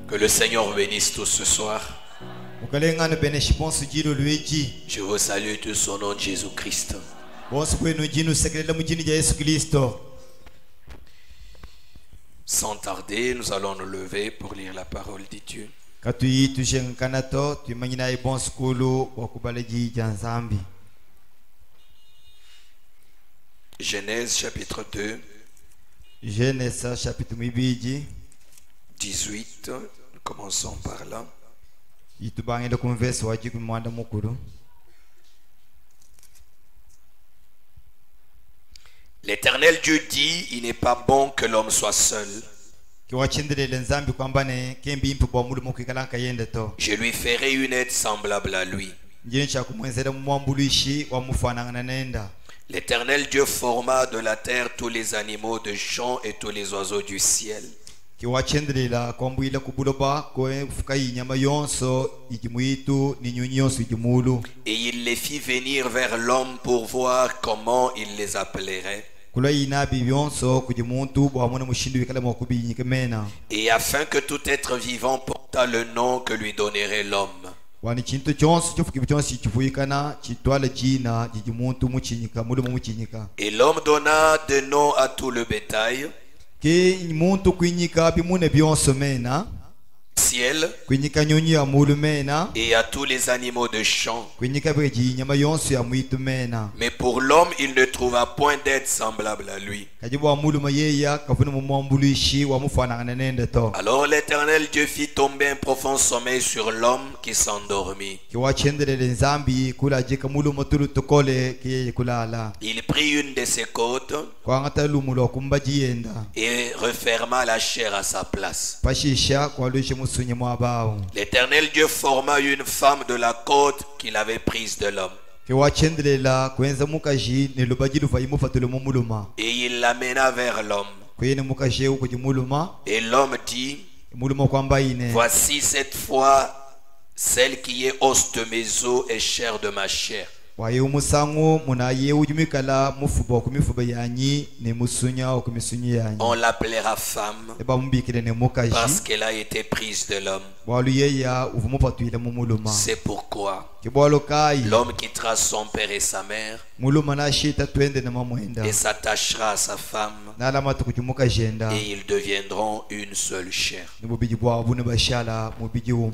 Que le Seigneur vous bénisse tous ce soir. Je vous salue tous au nom de Jésus-Christ. Sans tarder, nous allons nous lever pour lire la parole de Dieu. Genèse chapitre 2. Genèse chapitre 18. Nous commençons par là. L'Éternel Dieu dit, il n'est pas bon que l'homme soit seul. Je lui ferai une aide semblable à lui. L'Éternel Dieu forma de la terre tous les animaux de champ et tous les oiseaux du ciel. Et il les fit venir vers l'homme pour voir comment il les appellerait. Et afin que tout être vivant portât le nom que lui donnerait l'homme. Et l'homme donna des noms à tout le bétail, ciel, et à tous les animaux de champ. Mais pour l'homme, il ne trouva point d'aide semblable à lui. Alors l'Éternel Dieu fit tomber un profond sommeil sur l'homme qui s'endormit. Il prit une de ses côtes et referma la chair à sa place. L'Éternel Dieu forma une femme de la côte qu'il avait prise de l'homme. Et il l'amena vers l'homme. Et l'homme dit, voici cette fois celle qui est os de mes os et chair de ma chair. On l'appellera femme parce qu'elle a été prise de l'homme. C'est pourquoi l'homme quittera son père et sa mère et s'attachera à sa femme, et ils deviendront une seule chair.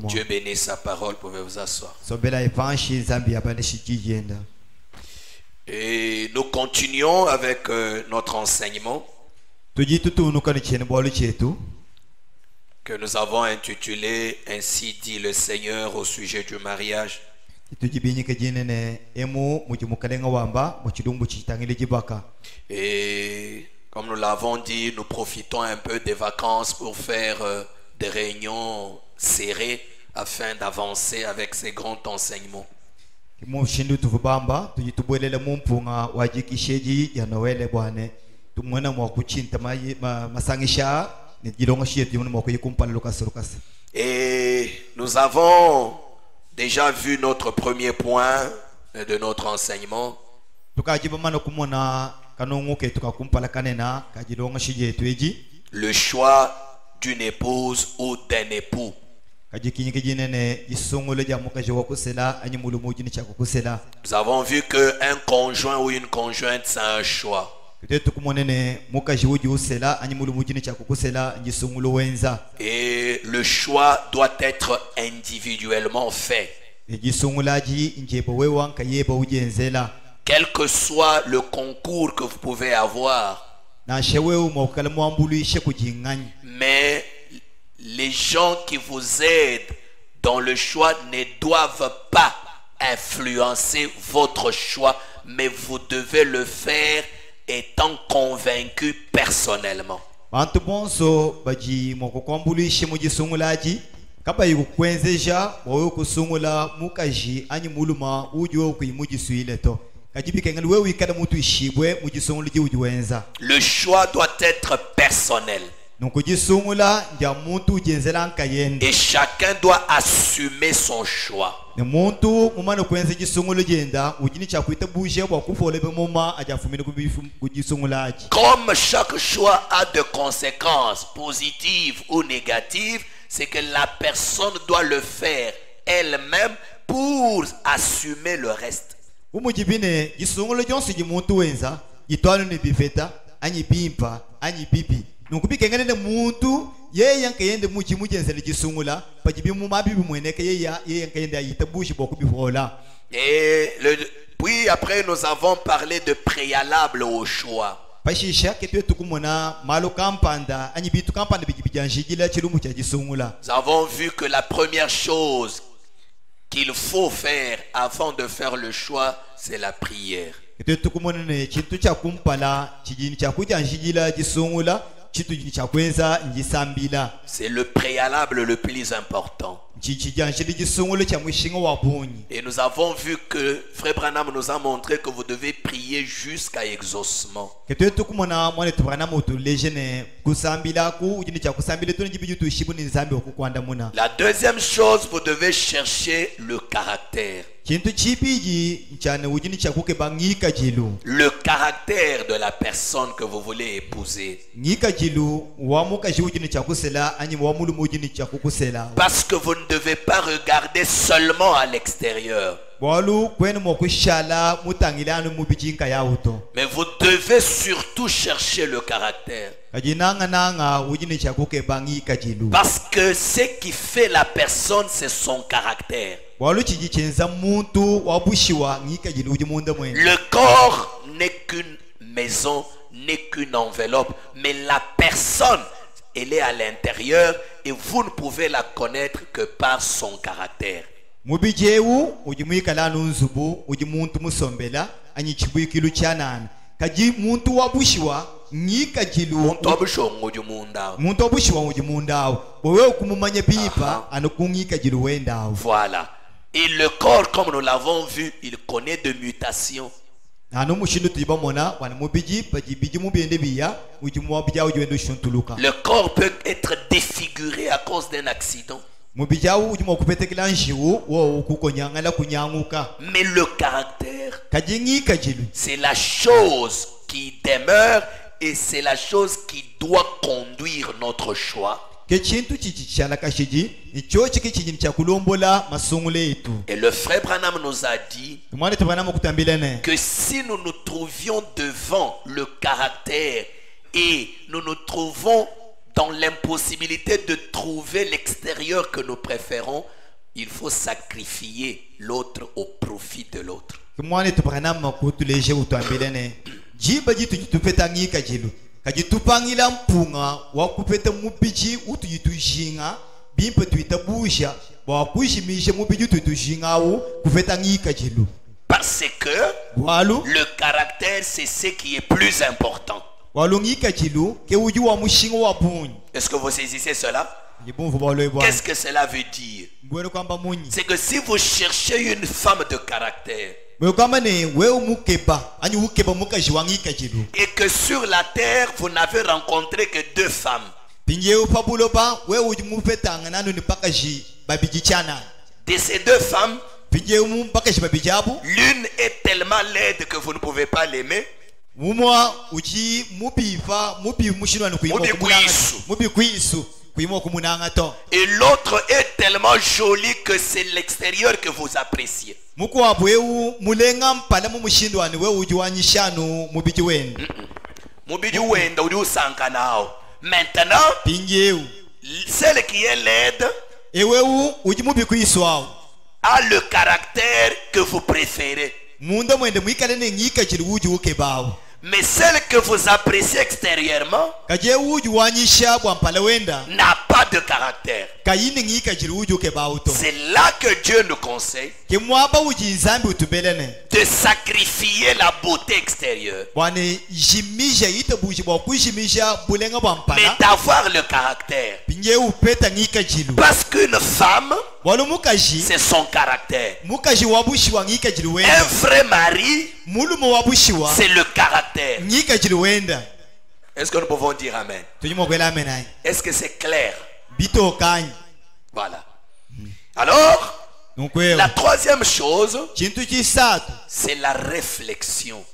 Dieu bénisse sa parole. Pouvez vous asseoir. Et nous continuons avec notre enseignement que nous avons intitulé Ainsi dit le Seigneur au sujet du mariage. Et comme nous l'avons dit, nous profitons un peu des vacances pour faire des réunions serrées afin d'avancer avec ces grands enseignements. Et nous avons déjà vu notre premier point de notre enseignement. Le choix d'une épouse ou d'un époux. Nous avons vu qu'un conjoint ou une conjointe, c'est un choix. Et le choix doit être individuellement fait. Quel que soit le concours que vous pouvez avoir. Mais les gens qui vous aident dans le choix ne doivent pas influencer votre choix, mais vous devez le faire étant convaincu personnellement. Le choix doit être personnel. Et chacun doit assumer son choix. Comme chaque choix a de conséquences positives ou négatives, c'est que la personne doit le faire elle-même pour assumer le reste. umujibine gisungolo jonse gimuntu wenza gitwalo ne bifeta anyi bimpa anyi bibi nukubikengene ne muntu ye yankayende muji mujenzele gisungula pajibi mu mabibi mweneke ye yankayende ayita bushi bokubifola. Et puis après nous avons parlé de préalable au choix. Pashisha ketwe tukumona malo kampanda anyi bitu kampanda bijibijanjigila chilumu cha gisungula. Nous avons vu que la première chose qu'il faut faire avant de faire le choix, c'est la prière. Ketwe tukumona ne chintu cha kumpala chijini cha kujanjigila gisungula chitu cha kwenza njisambila. C'est le préalable le plus important. Et nous avons vu que Frère Branham nous a montré que vous devez prier jusqu'à exaucement. La deuxième chose, vous devez chercher le caractère. Le caractère de la personne que vous voulez épouser. Parce que vous ne devez pas regarder seulement à l'extérieur. Mais vous devez surtout chercher le caractère. Parce que ce qui fait la personne, c'est son caractère. Le corps n'est qu'une maison, n'est qu'une enveloppe. Mais la personne, elle est à l'intérieur et vous ne pouvez la connaître que par son caractère. Voilà. Et le corps, comme nous l'avons vu, il connaît de mutations. Le corps peut être défiguré à cause d'un accident. Mais le caractère, c'est la chose qui demeure et c'est la chose qui doit conduire notre choix. Et le frère Branham nous a dit que si nous nous trouvions devant le caractère et nous nous trouvons dans l'impossibilité de trouver l'extérieur que nous préférons, il faut sacrifier l'autre au profit de l'autre. Parce que le caractère, c'est ce qui est plus important. Est-ce que vous saisissez cela? Qu'est-ce que cela veut dire? C'est que si vous cherchez une femme de caractère et que sur la terre vous n'avez rencontré que deux femmes, de ces deux femmes, l'une est tellement laide que vous ne pouvez pas l'aimer, et l'autre est tellement jolie que c'est l'extérieur que vous appréciez. Maintenant, celle qui est laide a le caractère que vous préférez. Mais celle que vous appréciez extérieurement n'a pas de caractère. C'est là que Dieu nous conseille de sacrifier la beauté extérieure, mais d'avoir le caractère. Parce qu'une femme, c'est son caractère. Un vrai mari, c'est le caractère. Est-ce que nous pouvons dire amen? Est-ce que c'est clair? Voilà. Alors, la troisième chose, c'est la réflexion.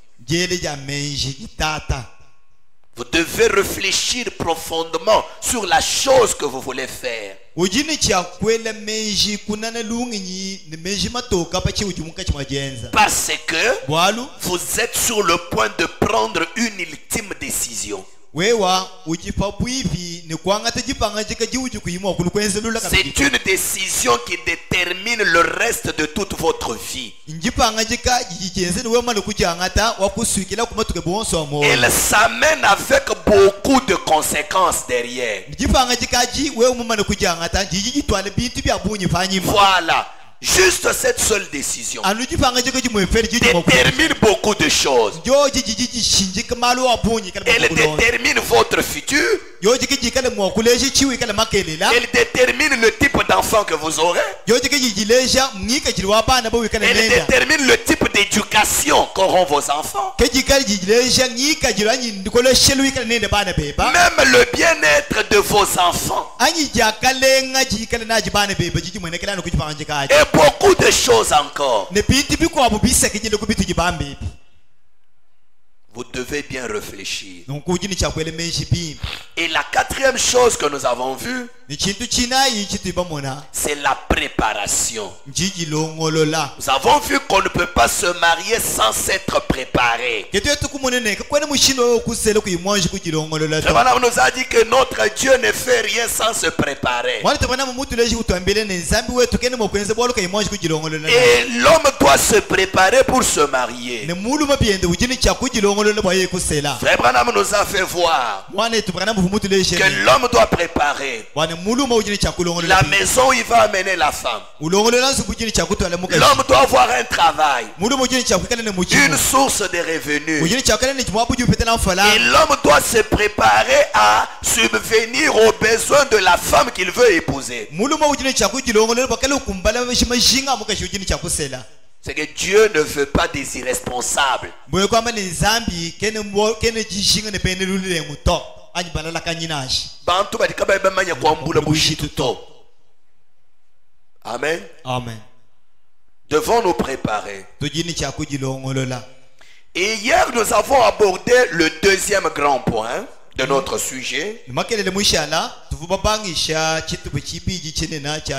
Vous Vous devez réfléchir profondément sur la chose que vous voulez faire. ujini chakwela menji kunana lungi ni menji matoka pa chiwu chimuka chimajenza Parce que bwalu vous êtes sur le point de prendre une ultime décision. wewa ujipa bwivi ni kwangata jipanga jika jiwu jikuyima kulukwenzelula C'est une décision qui détermine le reste de toute votre vie. njipanga jika jijenze ni wema lukujangata wakuswikila kumatuke bonso wa moyo Elle s'amène avec beaucoup de conséquences derrière. njipanga jika ji wewe mama lukujangata jiji jitwale bintu bya bunyi fanyima Voilà. Juste cette seule décision anu jipanga jika jimweferi jiji détermine beaucoup de choses. yo jiji shinjika malu wa bunyi kala Elle détermine votre futur. yo jiki kala mwakuleji chiwi kala makelela Elle détermine le type d'enfant que vous aurez. yo jiki jileja mnika jilwa bana bo wikala Elle nenda détermine le type d'éducation qu'auront vos enfants. kejikali jileja nika jilwa nyi ndikole shelu wikala nenda bana beba Même le bien-être de vos enfants. anyi jakalenga jikala naji bana beba jiji mwene kala no kujipanga jika Et beaucoup de choses encore. ne bintu biko abubisa kijile kubitu jibambe Vous devez bien réfléchir. donc ujini chakwele menshi bimba Et la quatrième chose que nous avons vue, ni chintu china ichi tibamona c'est la préparation. njiji longolola Nous avons vu qu'on ne peut pas se marier sans s'être préparé. ketu tukumonene kwene mushino okusele kuyimwanji kujilongolola Le to Madame nous a dit que notre Dieu ne fait rien sans se préparer. wali tobana mutu leji utwambile ne nzambi wetu kene mokwenze bolo kuyimwanji kujilongolola Et l'homme doit se préparer pour se marier. ne mulu mabiende ujini chakujilongolola bwaye kusela Frère Branham nous a fait voir mwana tubana mutu leji que l'homme doit préparer wana mulu ma ujini chakulongolola la maison où il va amener la femme. ulongolola nsu bujini chakutwala mukaji L'homme doit avoir un travail, mulu mujini chakukana ne muchino une source de revenus. ujini chakana ne chimwa buju petela mfala Et l'homme doit se préparer à subvenir aux besoins de la femme qu'il veut épouser. mulu ma ujini chakujilongolola bakale kumbala shimajinga mukaji ujini chakusela C'est que Dieu ne veut pas des irresponsables. boye kwamba ni nzambi kene jishinga ne pene lulile muto anyi balala kanyinashi Bantu badikaba bamanya kwambula bushitu to. Amen. amen Devons nous préparer. tujini chakujilongolola Et hier nous avons abordé le deuxième grand point de notre sujet. makelele mushala tuvubabangisha chitubu chibiji chenena cha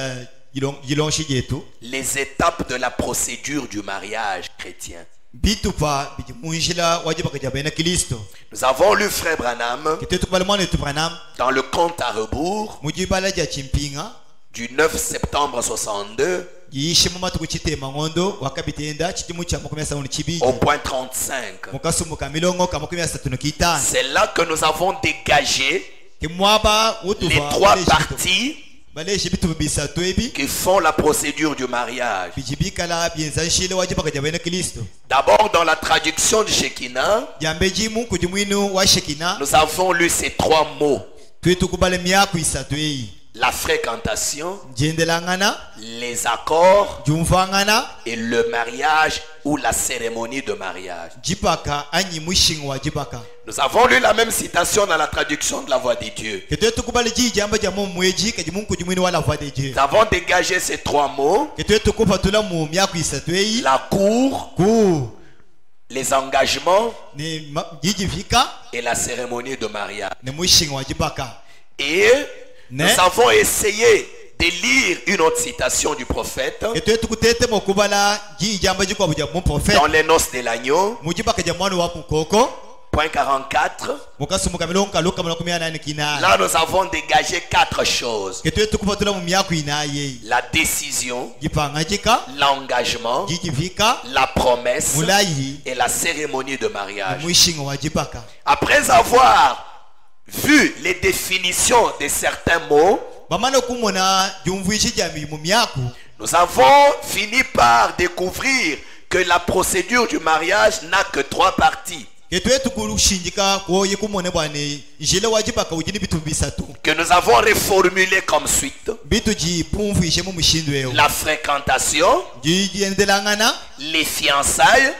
jilonshi jetu Les étapes de la procédure du mariage chrétien. bitupa biji munjila wajibaka jabena Kristo Nous avons lu Frère Branham kitetu palemone tupranam dans le compte à rebours mujibala ja chimpinga du 9 septembre 62 yishe mu matuku chitema ngondo wakabitenda chitimu cha 17 chibiji au point 35. mukasumuka milongo ka 35 C'est là que nous avons dégagé kimwaba les utuva trois parties baleje bitu bisatu ebi qui font la procédure du mariage. bijibikala bienzanshile wajibaka jabena Kristo D'abord dans la traduction de Shekinah, jambeji mungu jimwinu wa Shekina nous avons lu ces trois mots. twetu kubale myako isatu eyi La fréquentation, njendelangana les accords jumvangana et le mariage ou la cérémonie de mariage. jipaka anyi mushinga wa jipaka Nous avons lu la même citation dans la traduction de la voix de Dieu. ketwetu kubale ji jamba jamu mweji kaji mungu jimwinu wala voix de Dieu Nous avons dégagé ces trois mots. ketwetu kupatula mu myako isatu eyi La cour, ku les engagements ni jijivika et la cérémonie de mariage. ni mushinga wa jipaka Et Ne? nous avons essayé de lire une autre citation du prophète ketwetu kutete mokubala ji jamba jikwa buja mu prophet dans les noces de l'agneau, mujipaka jamwanu wa mukoko point 44. mukasumuka milongo kaluka mu 18 kinala Là, nous avons dégagé quatre choses. ketwetu kupatula mu myako inaye La décision, jipanga jika l'engagement, jijivika la promesse mulayi et la cérémonie de mariage. mushinga wa jipaka Après avoir vu les définitions de certains mots, bamana kumona jumvuishi jami mu myako nous avons fini par découvrir que la procédure du mariage n'a que trois parties. ketwetu kulushinjika koye kumone bwane njile wa jipaka ujini bitu bisatu Que nous avons reformulé comme suite. bitu ji pumvuishe mu mushindwe La fréquentation, jijendelangana les fiançailles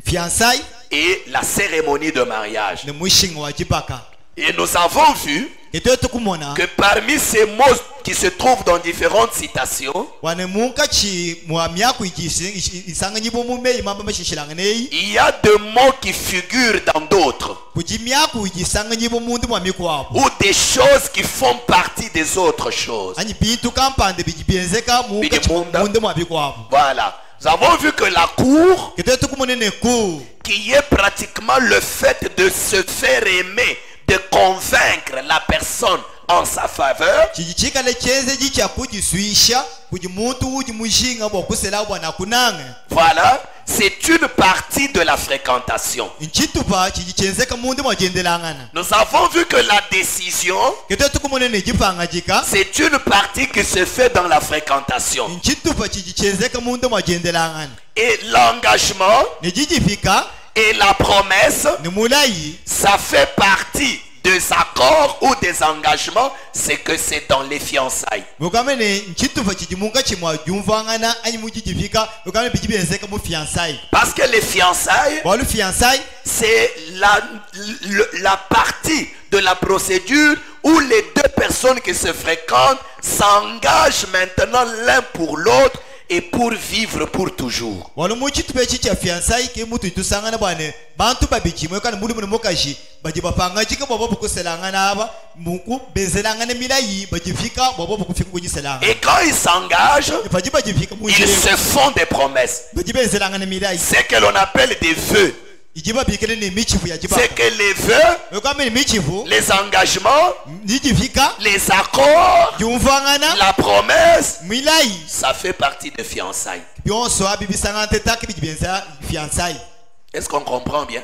fiançailles et la cérémonie de mariage. ne mushinga wa jipaka Et nous avons vu ketwetu kumona que parmi ces mots qui se trouve dans différentes citations. wane munka chi mwamya isanga nyibo mume mamba mashishilanga nei Il y a des mots qui figurent dans d'autres. kujimya isanga nyibo mundu mwami kwabo Ou des choses qui font partie des autres choses. ani bintu kampande bijibenzeka munka mundu mwami kwabo. Voilà. Nous avons vu que la cour, Ketetu kumunene ku qui est pratiquement le fait de se faire aimer, de convaincre la personne en sa faveur, chichika le chenze jicha kujiswisha kujimuntu ujimushinga bokusela bwana kunanga. voilà, c'est une partie de la fréquentation. Nchitupa chichenzeka mundu mwajendelangana. Nous avons vu que la décision, Ketetu kumunene jipanga jika c'est une partie qui se fait dans la fréquentation. nchitupa chichenzeka mundu mwajendelangana. Et l'engagement Nijijifika et la promesse, ni mulai ça fait partie des accords ou des engagements, c'est que c'est dans les fiançailles. mukamene nchitupa chijimunga chimwa jumvangana ani mujijifika mukamene bijibenzeka mu fiançailles. Parce que les fiançailles, Bon le fiançailles c'est la partie de la procédure où les deux personnes qui se fréquentent s'engagent maintenant l'un pour l'autre et pour vivre pour toujours. wano muchitupa chicha fiançailles ke mutu itusangana bwane bantu babijimwe kana muri muri mukashi bajibapanga chika bobo bukuselangana aba muku bezelangana milai bajifika bobo bukufika kujiselanga. Et quand ils s'engagent, Bajibajifika ils munjire se font des promesses. bajibezelangana milai C'est que l'on appelle des vœux. ijiba bikele ne michifu ya jiba. C'est que les vœux, Mukamene michifu les engagements, nijifika les accords, jumvangana la promesse, milai ça fait partie des fiançailles. byonso abibisanga tetaki bijibenza fiançailles. Est-ce qu'on comprend bien?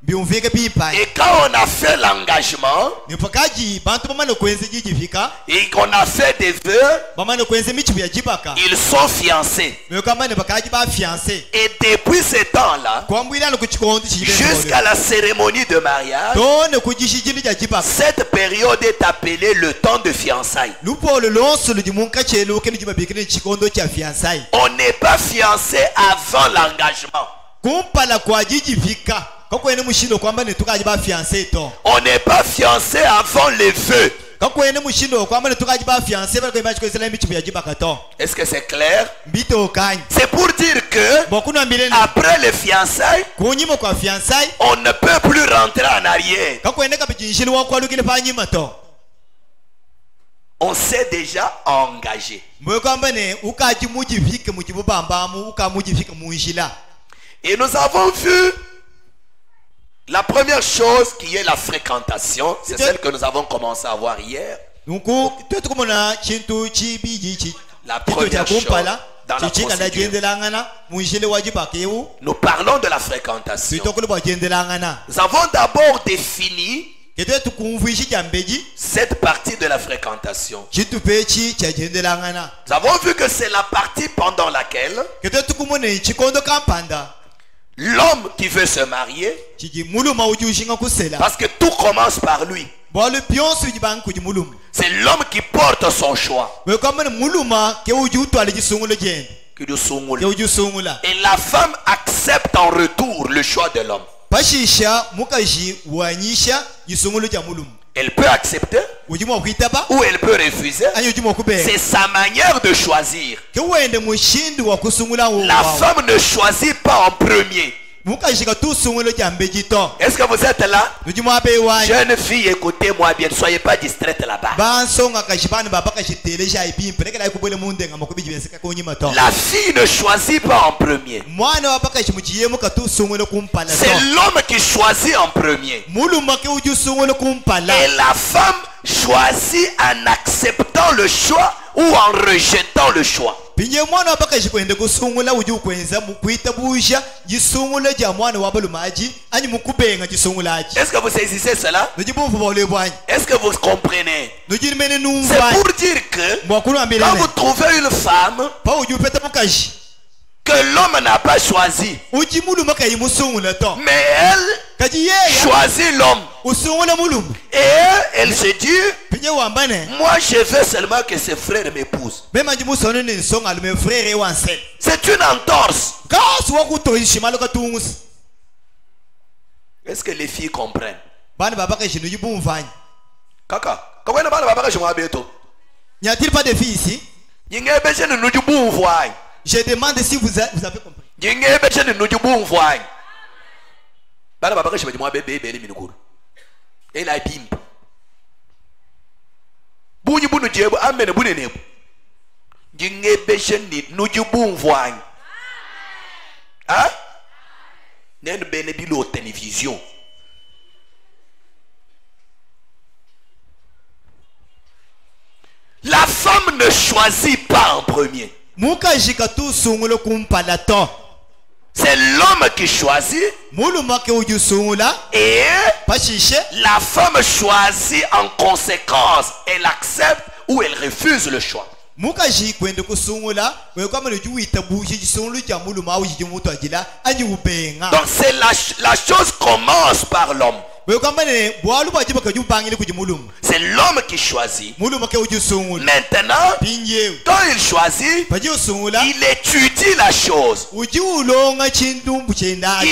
Byumvike bipai Et quand on a fait l'engagement nipakaji bantu bamane kwenze jijifika et qu'on a fait des vœux, bamane kwenze michifu ya jibaka ils sont fiancés. mukamane bakaji ba fiancé Et depuis ce temps-là, kwambwilana ku chikondi jusqu'à la cérémonie de mariage, tone kujishijini ja jibaka cette période est appelée le temps de fiançailles. lupolo lonso lujimunka chelo kene jiba bikele chikondo cha fiançailles. On n'est pas fiancé avant l'engagement. Kumpala kwa jijifika kakwene mushindo kwamba netukaji ba fiancé to On n'est pas fiancé avant les vœux. kakwene mushindo kwamba netukaji ba fiancé bali kwa chikwesela michifu ya jibaka to Est-ce que c'est clair? mbito kany C'est pour dire que bokuna milene après les fiançailles, kunyima kwa fiancé on ne peut plus rentrer en arrière. kakwene kabijinshili wa kwalukile panyima to On s'est déjà engagé. mwe kwamba ne ukaji mujifike mujibubambamu ukamujifika munjila. Et nous avons vu la première chose qui est la fréquentation. C'est celle que nous avons commencé à voir hier. Nuku twetukumona chintu chibiji chi La kito première cha chose kumpala dans la chichika la procédure. jendelangana munjile wajibakeu Nous parlons de la fréquentation. twitokule bwa jendelangana Nous avons d'abord défini ketwe tukumvuishi cha mbeji cette partie de la fréquentation. chitupe chi cha jendelangana Nous avons vu que c'est la partie pendant laquelle ketwe tukumone chikondo kampanda l'homme qui veut se marier, chiji muluma ujushinga kusela parce que tout commence par lui. bwale byonso bijibanga kuji muluma C'est l'homme qui porte son choix. we kwamene muluma ke uji utwale jisungulo jende Qui le soumule. ke uji usungula Et la femme accepte en retour le choix de l'homme. pashisha mukaji wanyisha jisungulo ja muluma Elle peut accepter uji mwa kuitaba ou elle peut refuser. anyi uji mwa kubega C'est sa manière de choisir. ke wende mushindi wa kusungula wo La femme ne choisit pas en premier. mukashika tu sungulo ja mbeji to Est-ce que vous êtes là? uji mwa be wani Jeune fille, écoutez-moi bien. Ne soyez pas distraite là-bas. bansonga kashibana baba kashiteleja ibimpe lekela ikubole mundenga makubi jibeseka kunyima to La fille ne choisit pas en premier. mwana wa baka shimuchiyemu katu sungulo kumpala C'est to l'homme qui choisit en premier. muluma ke uji sungulo kumpala Et la femme choisit en acceptant le choix ou en rejetant le choix. pinye mwana wa baka shikwende kusungula uji ukwenza mukwita busha jisungulo ja mwana wa balumaji anyi mukubenga jisungulaji Est-ce que vous saisissez cela? nuji bumfu bole bwanyi Est-ce que vous comprenez? nuji mene C'est numva pour dire que mwakulu quand ambelene vous trouvez une femme pa uji upeta mukashi que l'homme n'a pas choisi, uji muluma kayi musungula to mais elle kaji yeya choisit l'homme. usungula muluma Et elle se dit, pinye wambane moi je veux seulement que ses frères m'épousent. bema jimusone ne nsonga lume frere wansel C'est une entorse. kasi wakutoishimalo katungusi Est-ce que les filles comprennent? bana baba kashinu jibumvanyi Kaka, comment bana baba ka shimwa beto? N'y a-t-il pas de filles ici? Je demande si vous avez compris. Télévision. La femme ne choisit pas en premier. C'est l'homme qui choisit. Et la femme choisit en conséquence. Elle accepte ou elle refuse le choix. Donc c'est la chose commence par l'homme. C'est l'homme qui choisit. Maintenant, quand il choisit, il étudie la chose. Il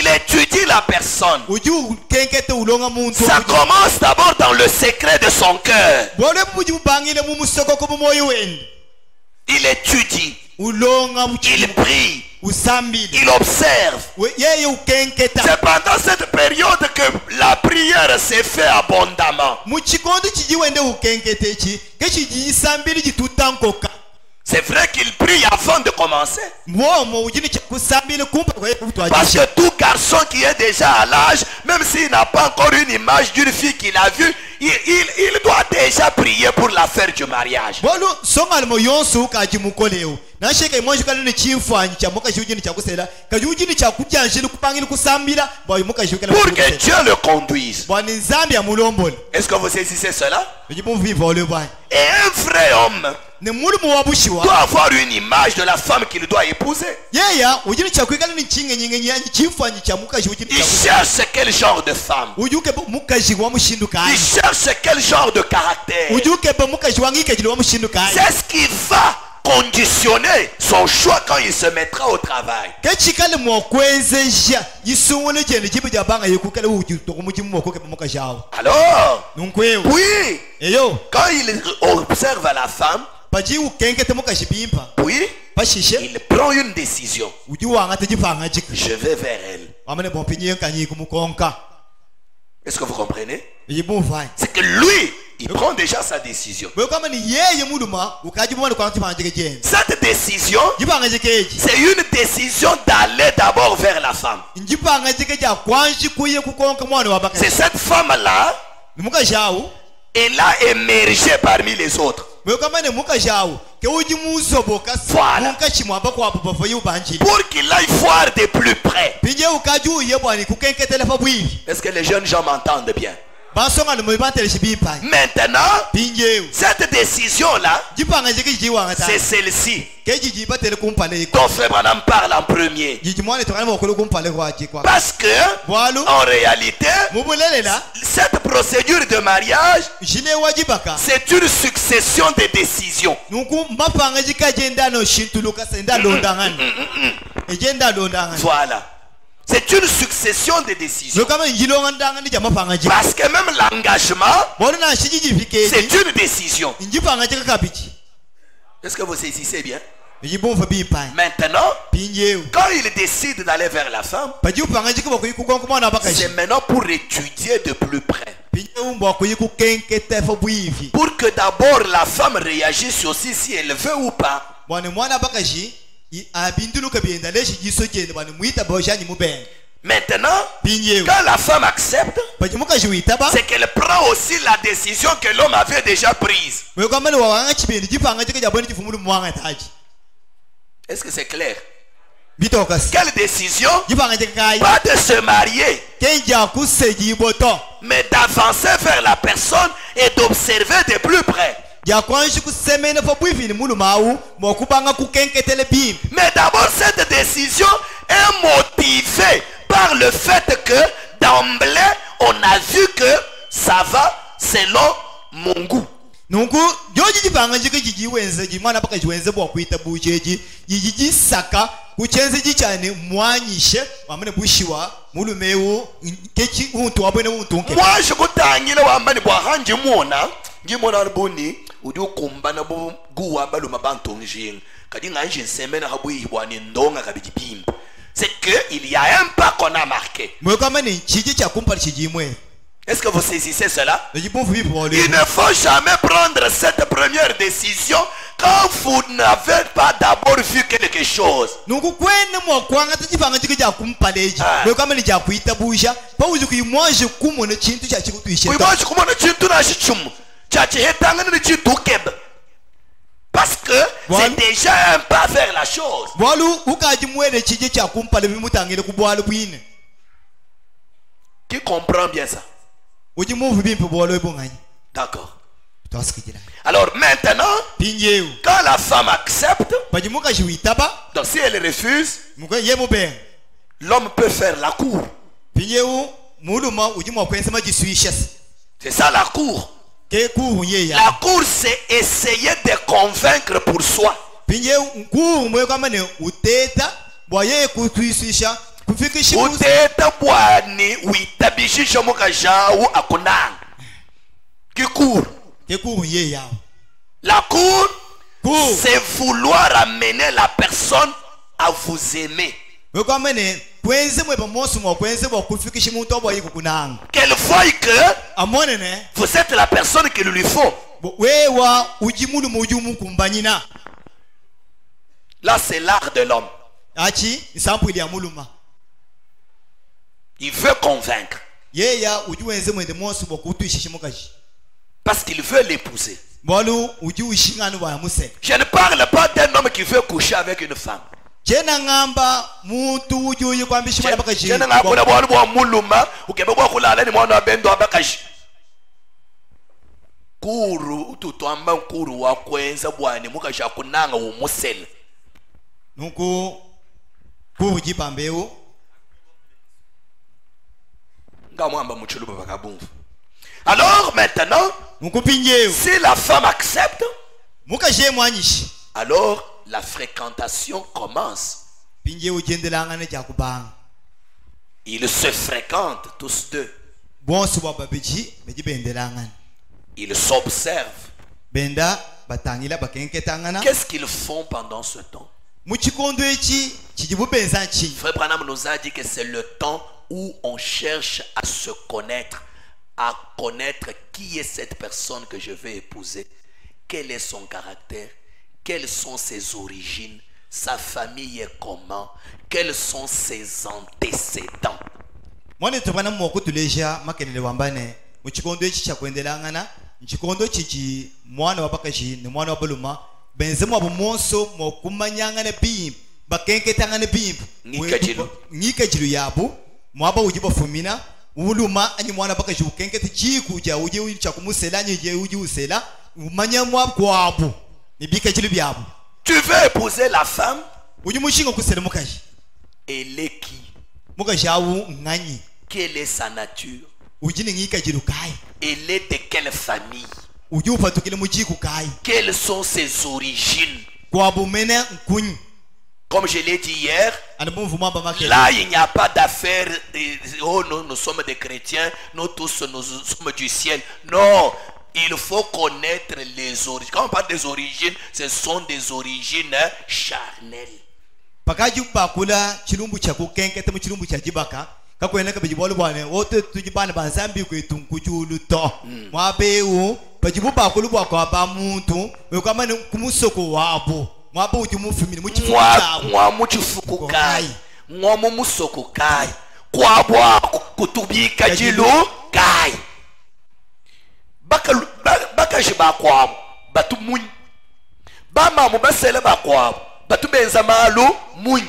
étudie la personne. Ça commence d'abord dans le secret de son cœur. Il étudie. Il prie. Il observe. C'est pendant cette période que la prière s'est faite abondamment. C'est vrai qu'il prie avant de commencer. Parce que tout garçon qui est déjà à l'âge, même s'il n'a pas encore une image d'une fille qu'il a vue, il doit déjà prier pour l'affaire du mariage. Pour que Dieu le conduise. Est-ce que vous saisissez cela? Et un vrai homme doit avoir une image de la femme qu'il doit épouser. Il cherche quel genre de femme. Il cherche quel genre de caractère. C'est ce qui va conditionner son choix quand il se mettra au travail. Alors, oui, quand il observe la femme, oui, il prend une décision. Je vais vers elle. Est-ce que vous comprenez? C'est que lui, il prend déjà sa décision. Cette décision, c'est une décision d'aller d'abord vers la femme. C'est cette femme-là, elle a émergé parmi les autres. Voilà. Pour qu'il aille voir de plus près. Est-ce que les jeunes gens m'entendent bien? Maintenant, cette décision-là, c'est celle-ci. Ton frère Branham parle en premier. Parce que, en réalité, cette procédure de mariage, c'est une succession de décisions. Voilà. C'est une succession de décisions. Parce que même l'engagement, c'est une décision. Est-ce que vous saisissez bien? Maintenant, quand il décide d'aller vers la femme, c'est maintenant pour étudier de plus près. Pour que d'abord la femme réagisse aussi si elle veut ou pas. Maintenant, quand la femme accepte, c'est qu'elle prend aussi la décision que l'homme avait déjà prise. Est-ce que c'est clair? Quelle décision? Pas de se marier, mais d'avancer vers la personne et d'observer de plus près. Mais d'abord, cette décision est motivée par le fait que d'emblée, on a vu que ça va selon mon goût. Moi, je vous dis, ngi mona boni udi ukumbana bo guwa balo mabantonjing kadi nganje semena habu ibwani ndonga kabidi bimba. C'est que il y a un pas qu'on a marqué. Est-ce que vous saisissez cela? Il ne faut jamais prendre cette première décision quand vous n'avez pas d'abord vu quelque chose. Parce que c'est déjà un pas vers la chose. Qui comprend bien ça? D'accord. Alors maintenant, quand la femme accepte, donc si elle refuse, l'homme peut faire la cour. C'est ça la cour. La cour, c'est essayer de convaincre pour soi. La cour, c'est vouloir amener la personne à vous aimer. Qu'elle voie que vous êtes la personne qu'il lui faut. Là, c'est l'art de l'homme. Il veut convaincre. Parce qu'il veut l'épouser. Je ne parle pas d'un homme qui veut coucher avec une femme. Alors maintenant, si la femme accepte, alors la fréquentation commence. Ils se fréquentent tous deux. Ils s'observent. Qu'est-ce qu'ils font pendant ce temps? Frère Branham nous a dit que c'est le temps où on cherche à se connaître, à connaître qui est cette personne que je vais épouser, quel est son caractère, quelles sont ses origines, sa famille est comment, quels sont ses antécédents. Tu veux épouser la femme? Elle est qui? Quelle est sa nature? Elle est de quelle famille? Quelles sont ses origines? Comme je l'ai dit hier, là il n'y a pas d'affaire. Oh, nous sommes des chrétiens, nous tous nous sommes du ciel. Non, il faut connaître les origines. Quand on parle des origines, ce sont des origines charnelles. Moi muchufukukai moi mumusokukai kwa bwa kutubika jilu kai baka jiba kwa batu muni bama mubasele bakwa batu benza malu muni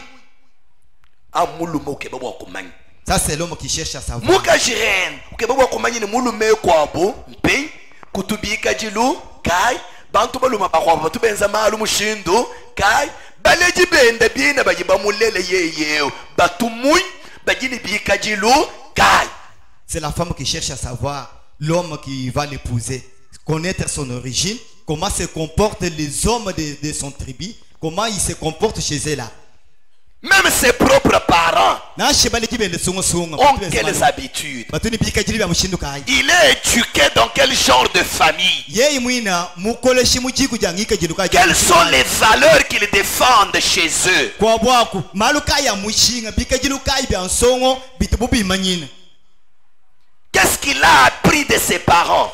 amulu moke babo kumanyi. Ça c'est l'homme qui cherche à savoir. Muka jiren ke babo kumanyi ni mulu me kwa bo mpe kutubika jilu kai bantu baluma bakwa batu benza malu mushindo kai baleji bende biena bajiba mulele yeye batu muni bajini bika jilu kai. C'est la femme qui cherche à savoir, l'homme qui va l'épouser, connaître son origine, comment se comportent les hommes de son tribu, comment ils se comportent chez elle là. Même ses propres parents ont ont quelles habitudes? Il est éduqué dans quel genre de famille? Quelles sont les valeurs qu'ils défendent chez eux? Qu'est-ce qu'il a appris de ses parents?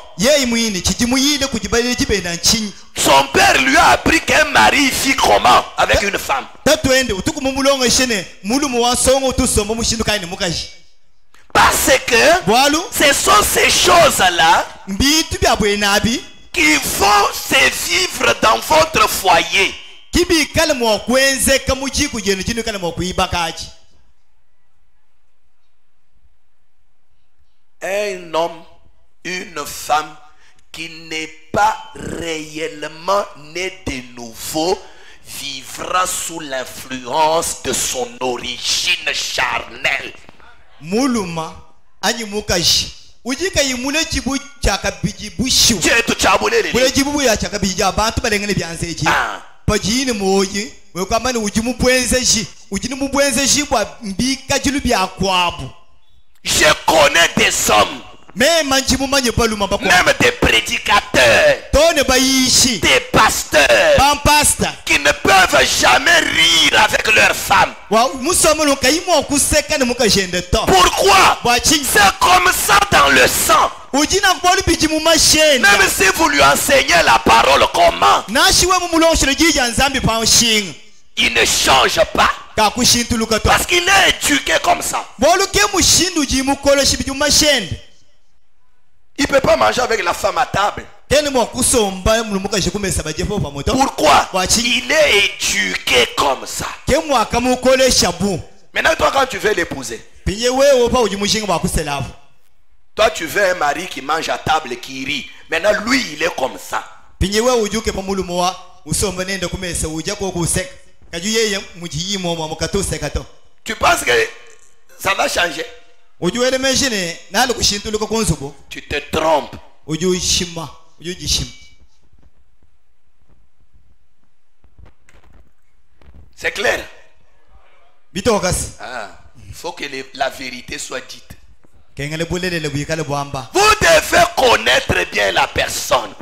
Son père lui a appris qu'un mari vit comment avec une femme. Parce que ce sont ces choses-là qui vont se vivre dans votre foyer. Un homme, une femme qui n'est pas réellement né de nouveau vivra sous l'influence de son origine charnelle. Je connais des hommes, même des prédicateurs, des pasteurs, qui ne peuvent jamais rire avec leurs femmes. Pourquoi? C'est comme ça dans le sang. Même si vous lui enseignez la parole comment, il ne change pas. Parce qu'il est éduqué comme ça. Il ne peut pas manger avec la femme à table. Pourquoi? Il est éduqué comme ça. Maintenant, toi, quand tu veux l'épouser, toi, tu veux un mari qui mange à table et qui rit. Maintenant, lui, il est comme ça. Tu penses que ça va changer? Tu te trompes. C'est clair? Ah, il faut que la vérité soit dite. Vous devez connaître bien la personne,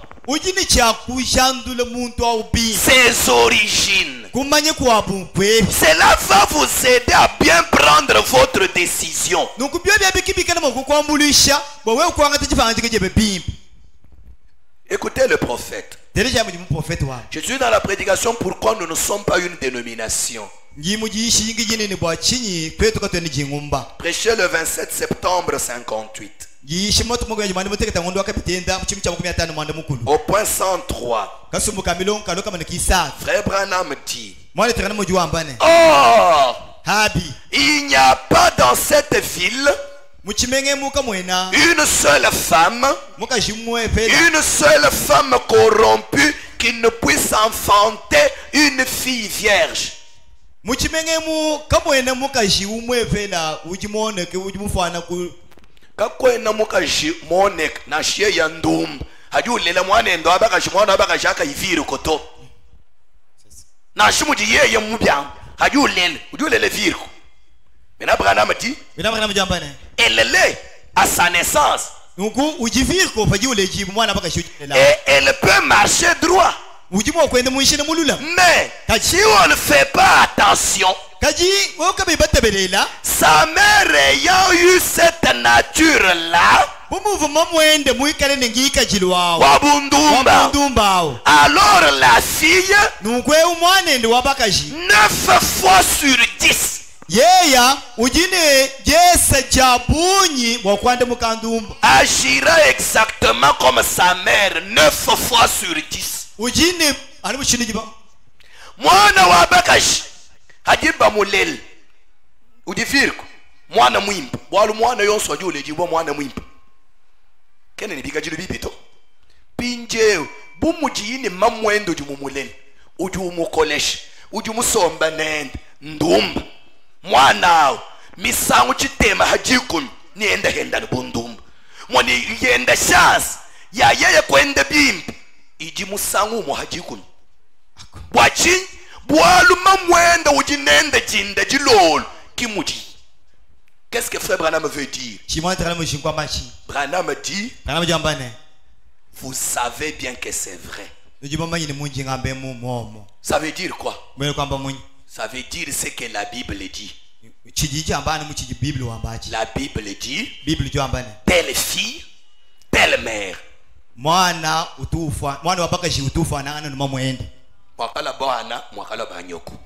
ses origines. Cela va vous aider à bien prendre votre décision. Écoutez le prophète. Je suis dans la prédication pourquoi nous ne sommes pas une dénomination. Prêché le 27 septembre 58. Au point 103, Frère Branham dit: or, il n'y a pas dans cette ville une seule femme corrompue qui ne puisse enfanter une fille vierge. Kakwena mukaji monek na shie ya ndumba hajulele mwana ndo abakaji mwana abakaji akayivira koto na shimuji yeye mubya hajulele virko. Maintenant Branham dit elle l'est à sa naissance et elle peut marcher droit. Mais si on ne fait pas attention, sa mère ayant eu cette nature-là, alors la fille, 9 fois sur 10, agira exactement comme sa mère 9 fois sur 10. Mwana wa bakashi hajiba mulele udivirko mwana mwimpa bwalu mwana yonso ajule jibo mwana mwimpa kene nibigajiro bibito pinje bumujiyini mamwendo jumumulele ujumukoleshi ujumusomba nende ndumba mwana misangu chitema hajikun nienda henda bundumba mwani yenda chance ya yeye kwenda bimpa iji musangu mo hajikun wachi Qu'est-ce que frère Branham veut dire? Branham dit, vous savez bien que c'est vrai. Ça veut dire quoi? Ça veut dire ce que la Bible dit. La Bible dit, telle fille, telle mère. Mwakala bwana, mwakala banyoku.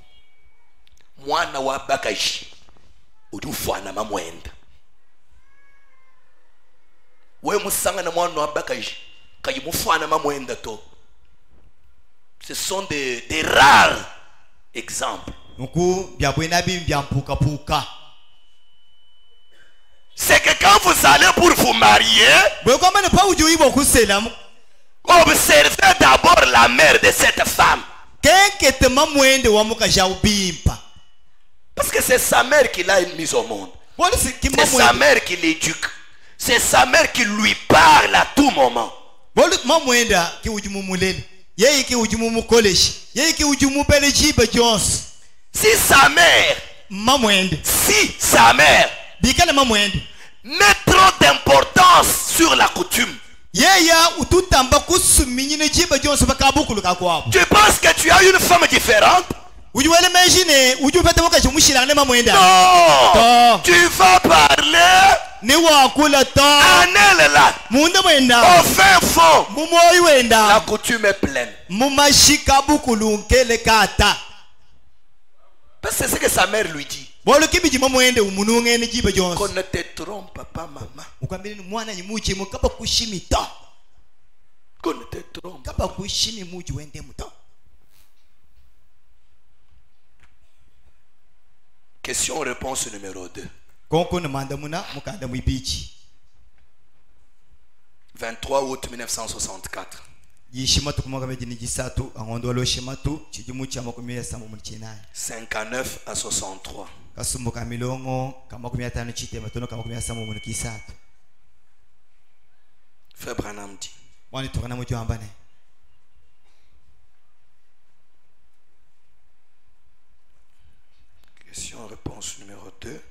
Mwana wa bakaji udufana mamwenda. We musanga na mwana wa bakaji kaji mufana mamwenda to. Ce sont des rares exemples. C'est que quand vous allez pour vous marier, observez d'abord la mère de cette femme. Parce que c'est sa mère qui l'a mise au monde. C'est sa mère qui l'éduque. C'est sa mère qui lui parle à tout moment. Si sa mère met trop d'importance sur la coutume, tu penses que tu as une femme différente? Non, tu vas parler en elle là, au fin fond. La coutume est pleine. Parce que c'est ce que sa mère lui dit. Qu'on ne te trompe, papa, maman. Qu'on ne te trompe. Question-réponse numéro 2. 23 août 1964. 59 à 63. Frère Branham dit, question-réponse numéro 2.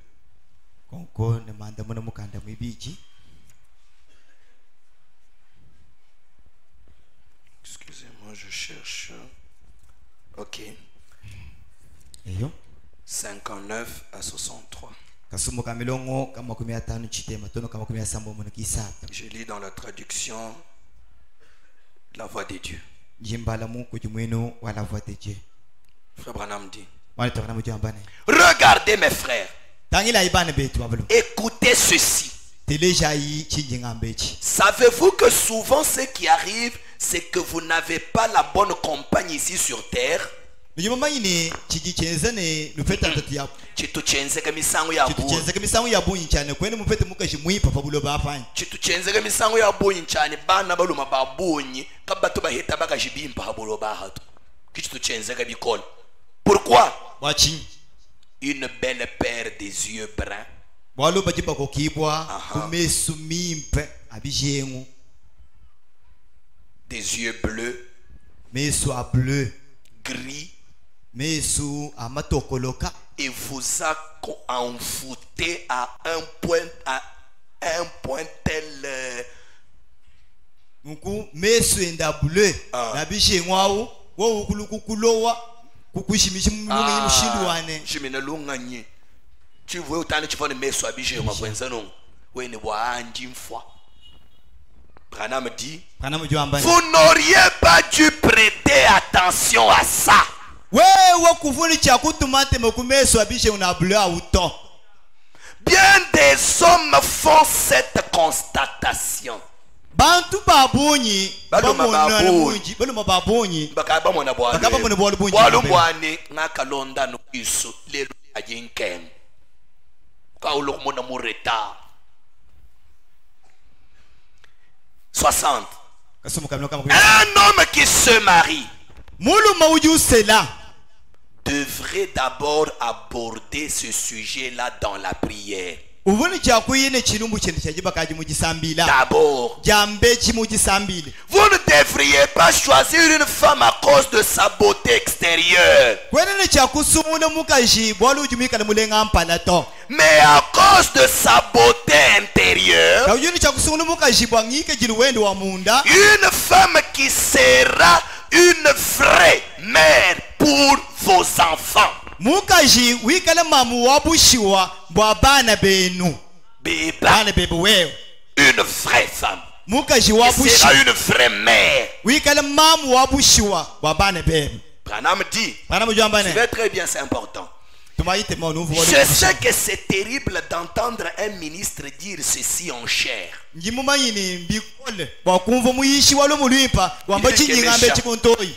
Excusez-moi, je cherche. Ok. 59 à 63. Je lis dans la traduction La Voix de Dieu. Frère Branham dit, regardez mes frères, écoutez ceci. Savez-vous que souvent ce qui arrive, c'est que vous n'avez pas la bonne compagne ici sur terre? Chituchenzeke misango ya bunyi chane bana baluma babunyi kabato bahita bakajibimpa habulo bahatu kichituchenzeke bikolo. Pourquoi? Une belle paire des yeux bruns, des yeux bleus, gris, et vous a envoûté à un point tel tu vois autant tu vas me so abije ma bwenzanon we ne boanji mfwa. Branham dit, vous n'auriez pas dû prêter attention à ça. Bien des hommes font cette constatation. Un homme qui se marie devrait d'abord aborder ce sujet-là dans la prière. uvuni chakwine chilumbu chintu chajibakaji mujisambila D'abord, jambe chimujisambile vous ne devriez pas choisir une femme à cause de sa beauté extérieure, kwenene chakusumuna mukaji bwali ujumika na mulenga mpala to mais à cause de sa beauté intérieure, kaujuni chakusumuna mukaji bwangike jiluwendo wa munda une femme qui sera une vraie mère pour vos enfants. mukaji wikala mamu wabushiwa bwa bana benu Beba, bana bebe wewe une vraie femme mukaji qui sera wabushiwa une vraie mère. wikala mamu wabushiwa bwa bana bebe Branham dit, bana tu mujambane veux très bien, c'est important. tumaite manuvu Je sais que c'est terrible d'entendre un ministre dire ceci en chair. njimumanyini mbikole bwakumva muyishi walo mulwimpa wamba Ile chinyingambe kemesha. chikuntoyi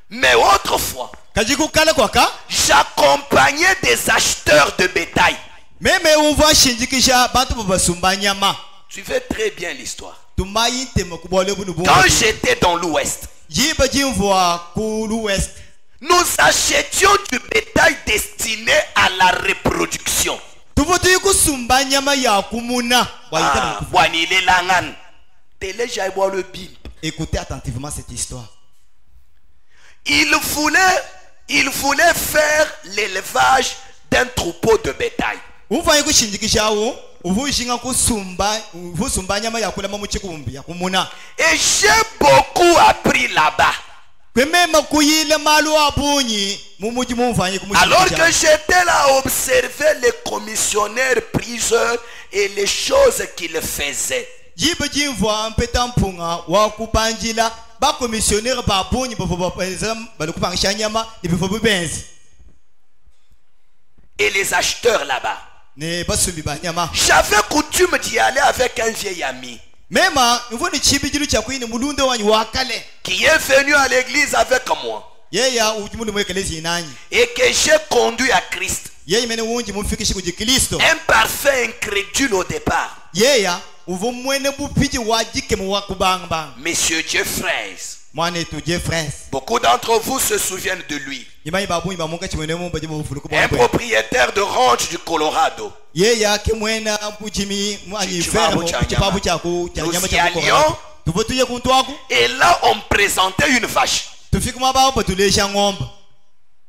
Mais autrefois, kajikukala kwaka j'accompagnais des acheteurs de bétail. meme umva shinjikisha bantu babasumba nyama Tu veux très bien l'histoire. tumayite makubwale bunu bungu Quand j'étais dans l'Ouest, jiba jimvwa kulu west nous achetions du bétail destiné à la reproduction. tuvuti kusumba nyama ya kumuna Ah, Wanile Langan. Télé, j'aille boire le bim. écoutez attentivement cette histoire Il voulait faire l'élevage d'un troupeau de bétail. umva kushinjikishawo uvushinga kusumba nyama ya kulama muchikumbi ya kumuna Et j'ai beaucoup appris là-bas. kwemema kuyile malu abunyi mumuji mumvanye Alors que kumushinjikisha j'étais là à observer les commissionnaires priseurs et les choses qu'ils faisaient. jiba jimvwa mpeta mpunga wa kupanjila bakomisionere babunyi balikupangisha nyama ibifo bibenzi Et les acheteurs là-bas. ne basumbi ba nyama J'avais coutume d'y aller avec un vieil ami mema mvuni chibi jilu chakwini mulunde wanyu wakale qui est venu à l'église avec moi yeya ujimundu mwekelezi inanyi et que j'ai conduit à Christ. yeye mene wunji mumfikishi kujikristo Un parfait incrédule au départ. yeya uvu mwene bupiji wajike muwakubanga Monsieur Dieu Fraise. mwane tu je frère Beaucoup d'entre vous se souviennent de lui. imanyi babunyi bamunga chimwene mumba jimu bufuluku Un bwa propriétaire de ranch du Colorado. yeya ke mwena bujimi mwanyi fermo chipabu chaku cha nyama cha allions. tuvutuye kuntwaku Et là, on me présentait une vache. tufika mabao patulesha ngomba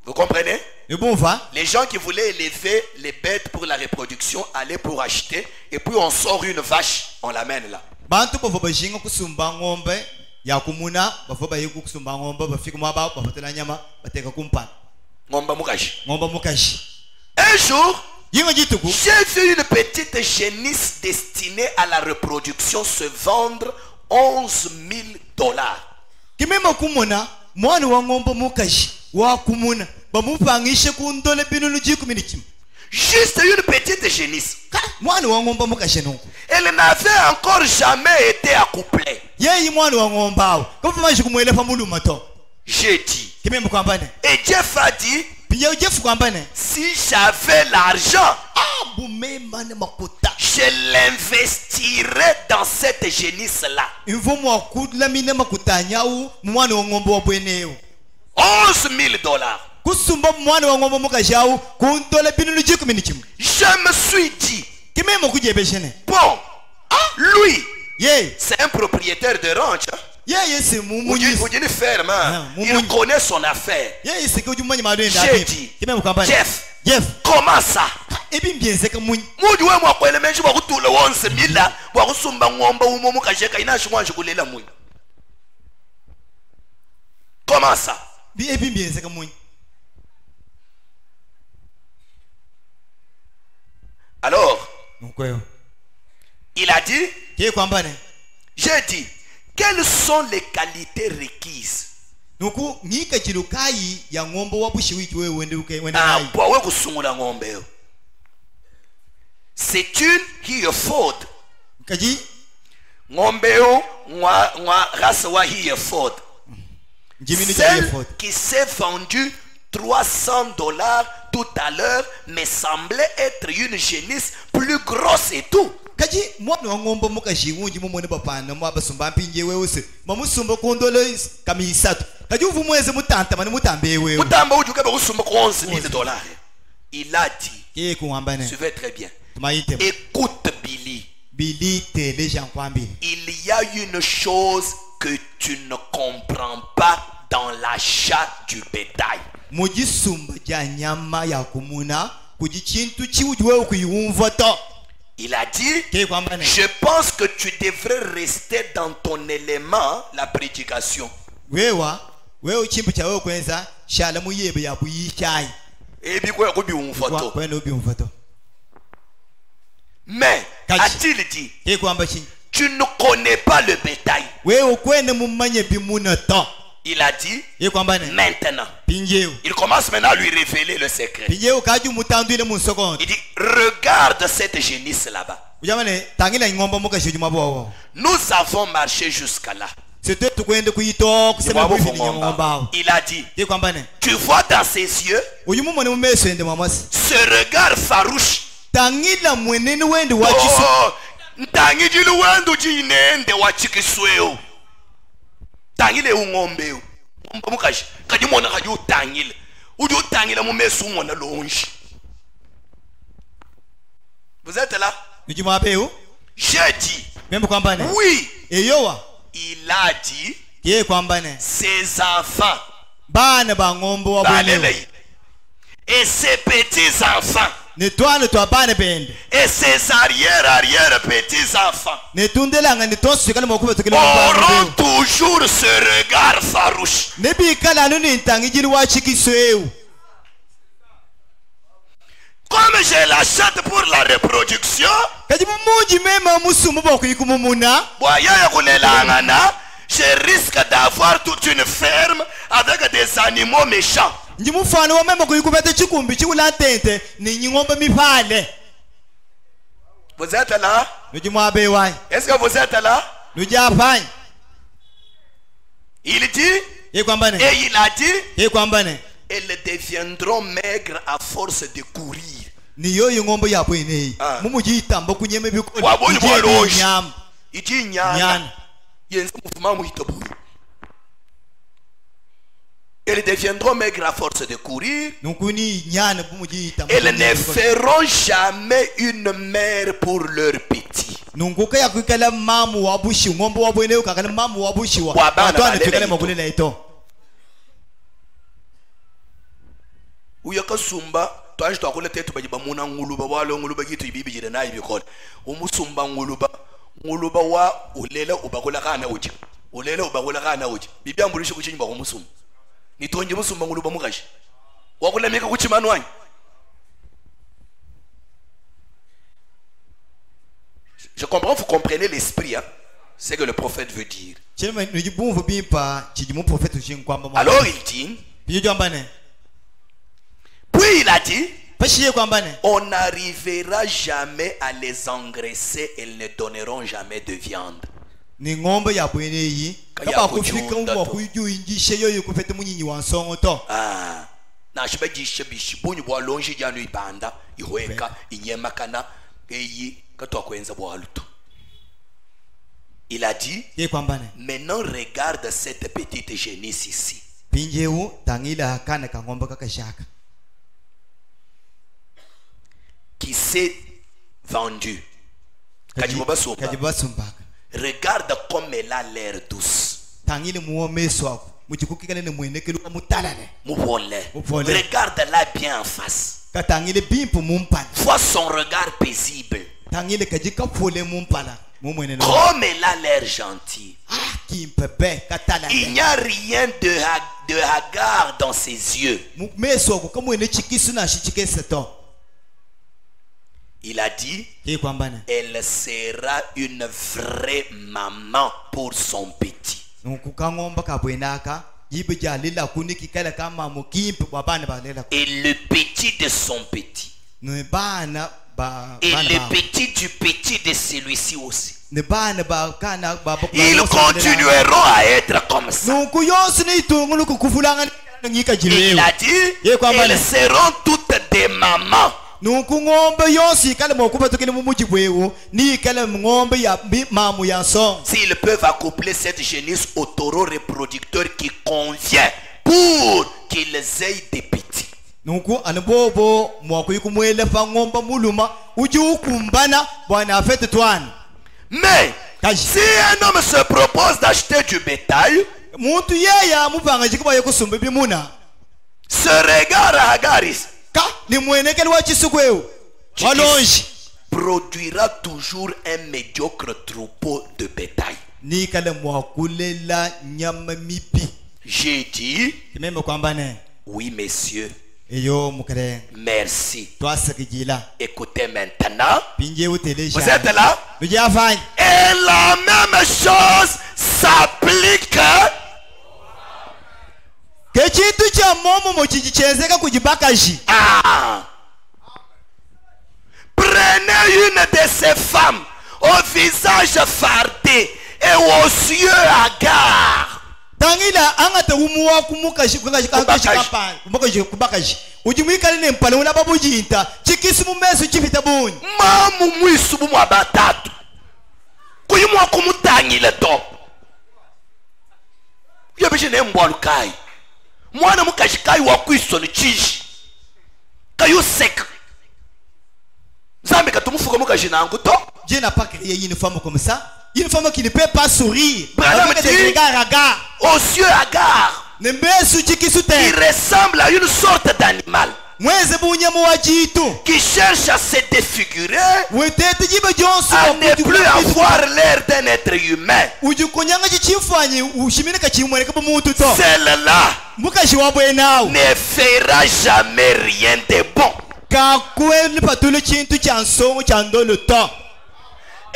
Vous comprenez? ibumva Les gens qui voulaient élever les bêtes pour la reproduction allaient pour acheter. Et puis on sort une vache, on l'amène là. bantu bavo bashinga kusumba ngombe ya kumuna bavo bayiku kusumba ngombe bafika mabao bafatela nyama bateka kumpana Ngomba mukashi. ngomba mukashi Un jour, yinga jituku j'ai vu une petite génisse destinée à la reproduction se vendre $11,000. kimema kumuna mwana wa ngombe mukashi wa kumuna bamupangishe kundole binunu jikuminiki Juste une petite génisse. mwana wa ngombe mukashi nuko Elle n'avait encore jamais été accouplée. yeyi mwana wa ngombe awo kapamashi kumwelefa muluma to J'ai dit. kimema kwambane Et Jeff a dit, pinya ujefu kwambane si j'avais l'argent, bumemane makuta je l'investirais dans cette génisse-là. imvumo wakudla mine makutanyawu mwana wa ngombe wa bweneo $11,000. kusumba mwana wa ngombe mukashi awu kundole binunu jikuminiki Je me suis dit, kimema kujebeshene bon, lui, ye c'est un propriétaire de ranch. Hein? yeye si mumunyisi Une ferme. Hein? Ah, Il connaît son affaire. yeye si kujumanyi madwenda J'ai api dit, kimema kwambane Jeff, comment ça? ebimbyenzeka munyi Mudi we mwakwele menshi wakutula 11,000 wakusumba ngomba umo mukajeka inashi mwanje kulela munyi. Comment ça? ebimbyenzeka munyi Alors, nokweyo il a dit, ke kwambane j'ai dit, quelles sont les qualités requises? nuku ngika chilukayi ya ngombe wa bushiwiki wewe wende nayi Pour we kusungula ngombe yo. C'est une Hereford. kaji Ngombe yo ngwa race wa Hereford. njimini Celle jefot qui s'est vendue $300 tout à l'heure me semblait être une génisse plus grosse et tout. kaji mwana wa ngombe mukashi wunji mumone bapana mwa basumba mpinje wewe se mamusumba kondole kamisatu kaji uvu mweze mutanta mani mutambe wewe Mutamba ujuke bakusumba $11,000. Il a dit, ke kuambane suivez très bien, Écoute Billy. Billy tele jankwambi. Il y a une chose que tu ne comprends pas dans l'achat du bétail. Mujisumba janyama ya kumuna kujichintu chiujwe kuyumva to. Il a dit, je pense que tu devrais rester dans ton élément, la prédication. Wewe chimbu cha wewe kwenza shala muyebe ya buyishai. Ebi kwa kubi umfoto. Kwenda ubi umfoto. Mais a-t-il dit, tu ne connais pas le bétail. Il a dit, maintenant. Il commence maintenant à lui révéler le secret. Il dit, regarde cette génisse là-bas. Nous avons marché jusqu'à là. Il a dit, tu vois dans ses yeux ce regard farouche. Tangila mwenene wende wa chisu. Ntangijile wendo jinende wa chikisweo. Tangile ungombe. Ngombe mukashi. Kadi mona kadi utangile. Udi utangile mumesu mona lonji. Vous êtes là? J'ai dit. Oui. Il a dit. Ses enfants. Et ses petits enfants. Et ses arrière petits enfants auront toujours ce regard farouche. Comme je l'achète pour la reproduction, je risque d'avoir toute une ferme avec des animaux méchants. Vous êtes là? Est-ce que vous êtes là? Il dit, et il a dit, elles deviendront maigres à force de courir. Il dit, elles deviendront maigres à force de courir. Elles ne feront jamais une mère pour leurs petits. Uyaka sumba twaje twakole tetu bajiba muna nguluba walo nguluba gitu ibibijire nayi bikole umusumba nguluba wa ulela ubakola kana uji ulela ubakola kana uji bibyambulishe kuchinyimba umusumba nitonje musumba nguluba mukashi wakulemeka kuchimano wanyi. Je comprends, vous comprenez l'esprit, hein? C'est que le prophète veut dire. Alors il dit, puis il a dit, on n'arrivera jamais à les engraisser, elles ne donneront jamais de viande. Il a dit, maintenant regarde cette petite génisse ici. Qui s'est vendue. Regarde comme elle a l'air douce. Regarde-la bien en face. Vois son regard paisible. Comme elle a l'air gentille. Il n'y a rien de hagard dans ses yeux. Il a dit, elle sera une vraie maman pour son petit. Et le petit de son petit. Et le petit du petit de celui-ci aussi. Ils continueront à être comme ça. Et il a dit, elles seront toutes des mamans. S'ils peuvent accoupler cette génisse au taureau reproducteur qui convient pour qu'ils aient des petits. uju kumbana bwana afete twana. Mais si un homme se propose d'acheter du bétail, muntu yeya mupanga jikuba yokusumba bimuna. Ce regard à Agaris Ka ni mwenekeli wa chisukweu. Walonji produira toujours un médiocre troupeau de bétail. Ni kale mwakulela nyama mipi. J'ai dit Kimeme kwamba ne. oui messieurs. Eyo mukere. Merci. Écoutez maintenant. Vous êtes là? Et la même chose s'applique. Prenez une de ces femmes au visage fardé et aux yeux hagards. Tangila angata umuwa kumukashi kubakashi ujimwikali ne mpale una babujinta chikisimu meso chifitabuni mamu mwisubu mwa batatu kuyimwa kumutangile to yobishe ne mbwalukai mwana mukashikai wa kwisoni chishi kayo sek zambe katumufuko mukashi nangu to Dieu n'a pas créé une femme comme ça. Une femme qui ne peut pas sourire. Aux yeux hagards. Qui ressemble à une sorte d'animal. Qui cherche à se défigurer. À ne plus avoir l'air d'un être humain. Celle-là ne fera jamais rien de bon.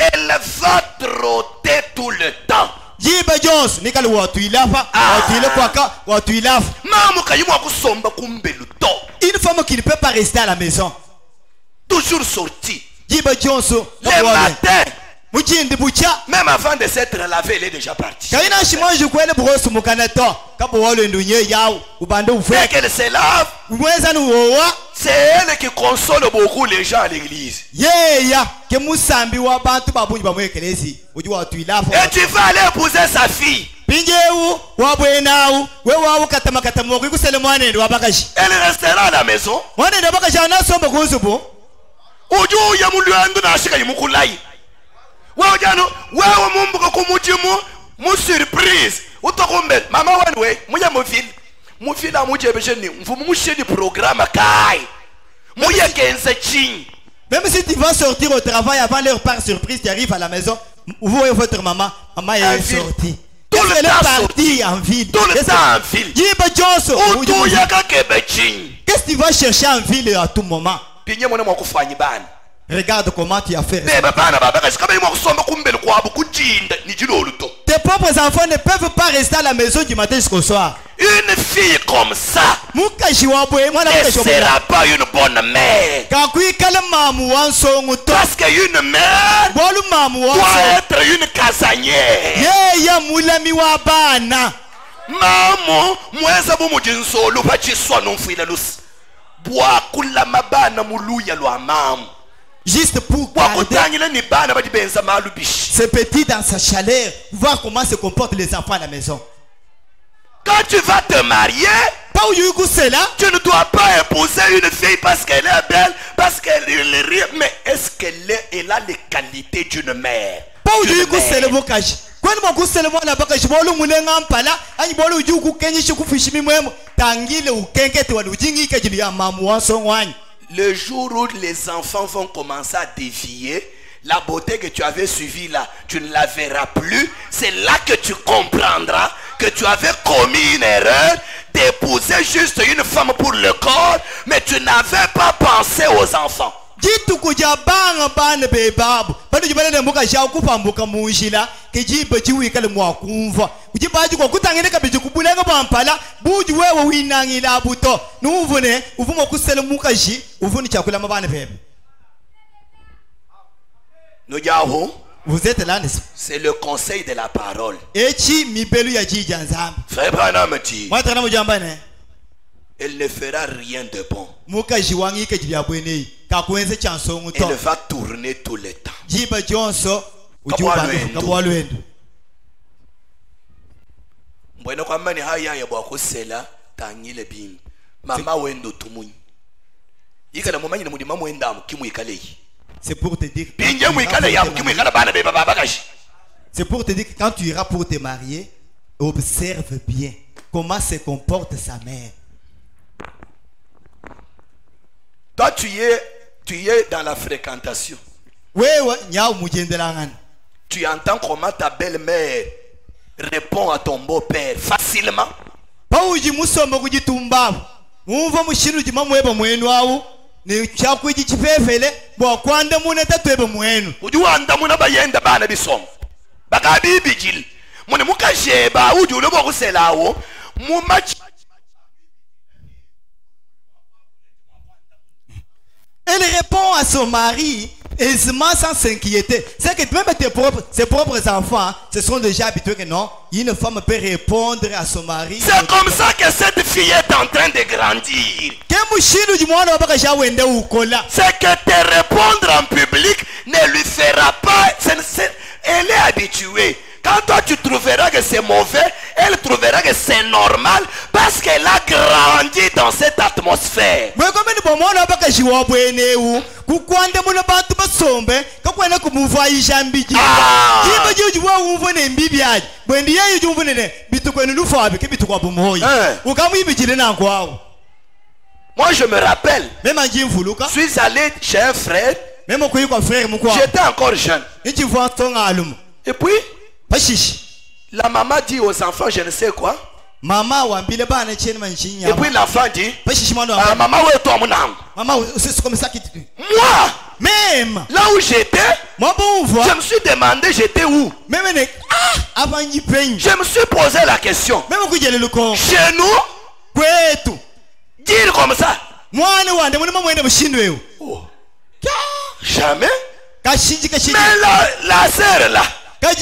Elle va trotter tout le temps. Une femme qui ne peut pas rester à la maison. Toujours sortie. Le matin. Même avant de s'être lavé, elle est déjà partie. Dès qu'elle se lave, c'est elle qui console beaucoup les gens à l'église. Et tu vas aller épouser sa fille. Elle restera à la maison. Surprise. Maman même si tu vas sortir au travail avant leur part surprise, tu arrives à la maison, vous voyez votre maman, maman est sortie. Tout le temps partie en ville. Tout le temps en ville. Qu'est-ce que tu vas chercher en ville à tout moment? Regarde comment tu as fait. Tes propres enfants ne peuvent pas rester à la maison du matin jusqu'au soir. Une fille comme ça ne sera pas une bonne mère. Parce qu'une mère doit être une casanière. Maman, mweza bumujinso bachiswa nomfila lusi. Bwa kula mabana muluya lwa mamu. Juste pour ce petit dans sa chaleur, voir comment se comportent les enfants à la maison. Quand tu vas te marier, tu ne dois pas épouser une fille parce qu'elle est belle, parce qu'elle est riche, mais est-ce qu'elle a les qualités d'une mère? Le jour où les enfants vont commencer à dévier, la beauté que tu avais suivie là, tu ne la verras plus. C'est là que tu comprendras que tu avais commis une erreur d'épouser juste une femme pour le corps, mais tu n'avais pas pensé aux enfants. Vous êtes là, n'est-ce pas? C'est le conseil de la parole. Frère Branham dit, elle ne fera rien de bon. Elle va tourner tout le temps. Mbwene kwa mani haya ya bwa kusela tangile bimbi mama wendo tumunyi ikala mumanyi na mudima mwenda kimu ikaleyi C'est pour te dire que Binye mwikale ya mwikale bana beba babagashi. c'est pour te dire que quand tu iras pour te marier, observe bien comment se comporte sa mère. Toi tu es dans la fréquentation. Wewe nyao mujendelangana. Tu entends comment ta belle-mère répond à ton beau-père facilement. Pauji musomba kujitumbavu. Umva mushinu jima mweba mwenu wawu. Ni chakwiji chifefele bwa kwanda muna tatweba mwenu. Ujuanda muna bayenda bana bisomo. Baka bibijil. Mune mukasheba ujule bwa kuselawo. Mumachi. Elle répond à son mari aisément sans s'inquiéter. C'est que même ses propres enfants se sont déjà habitués que non, une femme peut répondre à son mari. C'est comme ça que cette fille est en train de grandir. C'est que te répondre en public ne lui fera pas. Elle est habituée. Quand toi tu trouveras que c'est mauvais, elle trouvera que c'est normal parce qu'elle a grandi dans cette atmosphère. Moi je me rappelle, je suis allé chez un frère, j'étais encore jeune. Et puis, la maman dit aux enfants je ne sais quoi. Et puis l'enfant dit maman où est toi mon âme? Moi même là où j'étais, je me suis demandé j'étais où. Je me suis posé la question. Chez nous, dire comme ça. Oh. Jamais. Mais la sœur là, la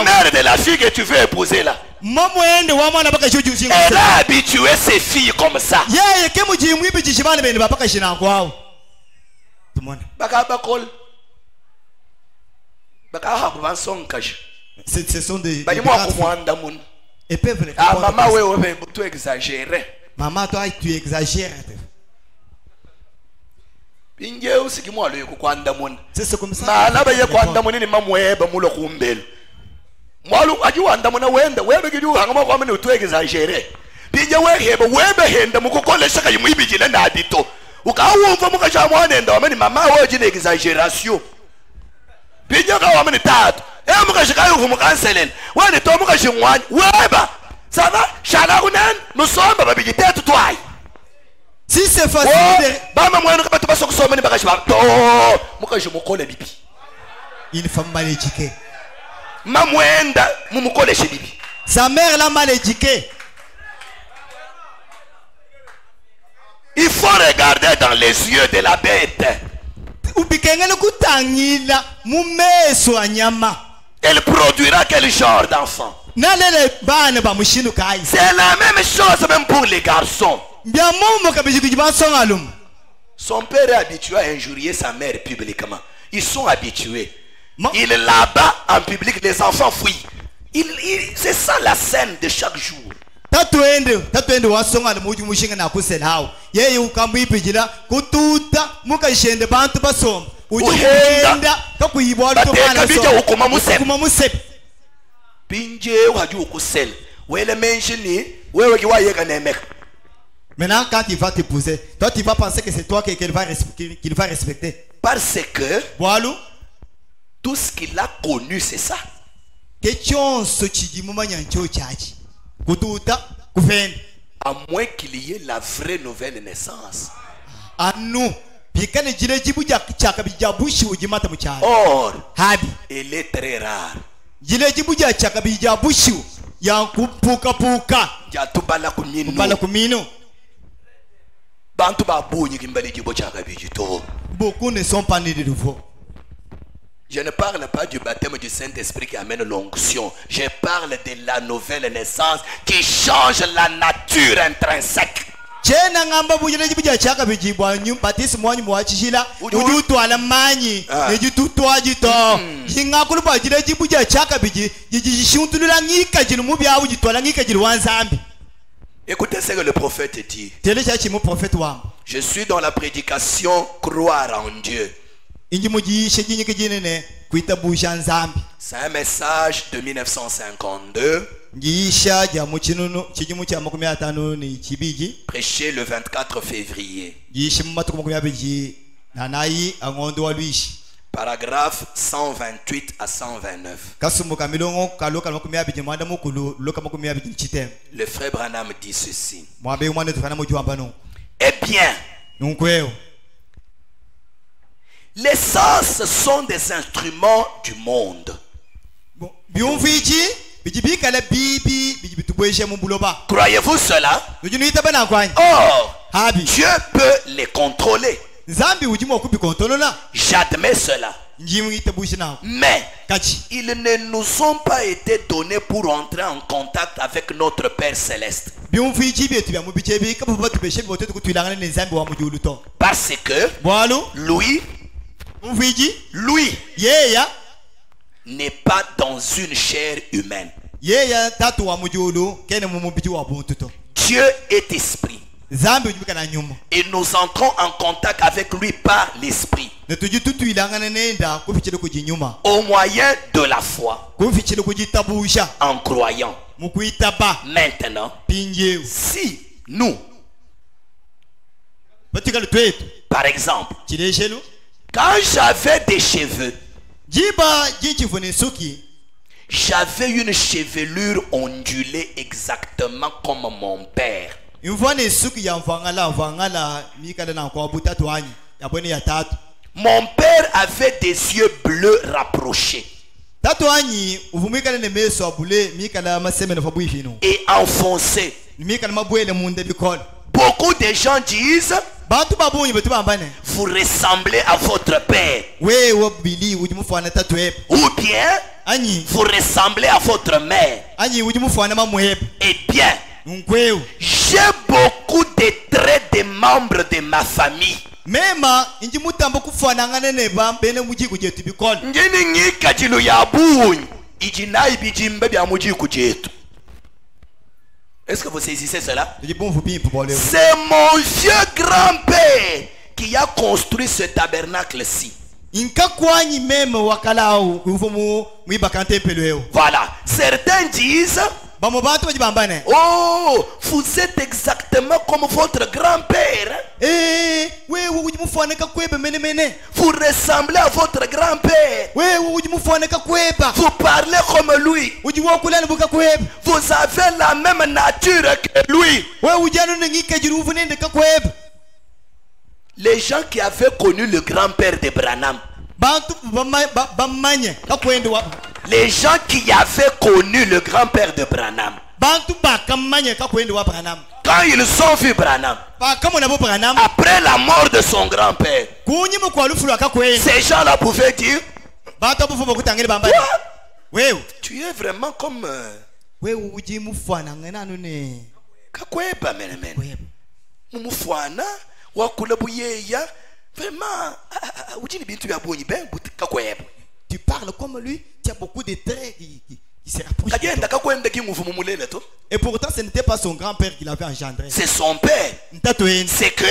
mère de la fille que tu veux épouser là, elle a habitué ses filles comme ça. Ce sont des maman, tu exagères. Maman, toi, tu exagères. C'est comme ça. Mwalu ajiwanda muna wenda webe gidu hangama kwa mene utu exagere pinje wehebe webe henda mukukolesha kayi mwibijile na adito ukawumva mukasha mwanenda wameni mama wewe jine exaggeration pinje ka wameni tatu mukashi kayi uvu mukanselele wani to mukashi mwani weba sava shala kunen nusomba babiji tetu twai si c'est facile bama mwenu kama tubaso kusomeni bakashi to mukashi mukole bibi une femme mal éduquée. Sa mère l'a mal éduquée. Il faut regarder dans les yeux de la bête. Elle produira quel genre d'enfant? C'est la même chose même pour les garçons. Son père est habitué à injurier sa mère publiquement. Ils sont habitués. Il là-bas en public, les enfants fuient. C'est ça la scène de chaque jour. Maintenant, quand il va t'épouser, toi tu vas penser que c'est toi qu'il va respecter. Parce que tout ce qu'il a connu, c'est ça. À moins qu'il y ait la vraie nouvelle naissance. Or, elle est très rare. Beaucoup ne sont pas nés de nouveau. Je ne parle pas du baptême du Saint-Esprit qui amène l'onction. Je parle de la nouvelle naissance qui change la nature intrinsèque. Écoutez ce que le prophète dit. Je suis dans la prédication croire en Dieu. C'est un message de 1952. Prêché le 24 février. Paragraphe 128 à 129. Le frère Branham dit ceci. Eh bien, les sens sont des instruments du monde. Croyez-vous cela? Or, Dieu peut les contrôler. J'admets cela. Mais ils ne nous ont pas été donnés pour entrer en contact avec notre Père Céleste. Parce que lui n'est pas dans une chair humaine. Dieu est esprit. Et nous entrons en contact avec lui par l'esprit. Au moyen de la foi. En croyant. Maintenant, si nous, par exemple, quand j'avais des cheveux, j'avais une chevelure ondulée exactement comme mon père. Mon père avait des yeux bleus rapprochés et enfoncés. Beaucoup de gens disent: vous ressemblez à votre père. Ou bien vous ressemblez à votre mère. Eh bien, j'ai beaucoup de traits des membres de ma famille. Est-ce que vous saisissez cela? C'est mon vieux grand-père qui a construit ce tabernacle-ci. Voilà. Certains disent: oh, vous êtes exactement comme votre grand-père. Vous ressemblez à votre grand-père. Vous parlez comme lui. Vous avez la même nature que lui. Les gens qui avaient connu le grand-père de Branham, les gens qui avaient connu le grand-père de Branham, quand ils ont vu Branham, après la mort de son grand-père, ces gens-là pouvaient dire: tu es vraiment comme Kakweba menemene. Mumufwana wakula buyeya. Vraiment, tu parles comme lui, tu as beaucoup de traits qui se rapprochent. Et pourtant, ce n'était pas son grand-père qui l'avait engendré. C'est son père. C'est que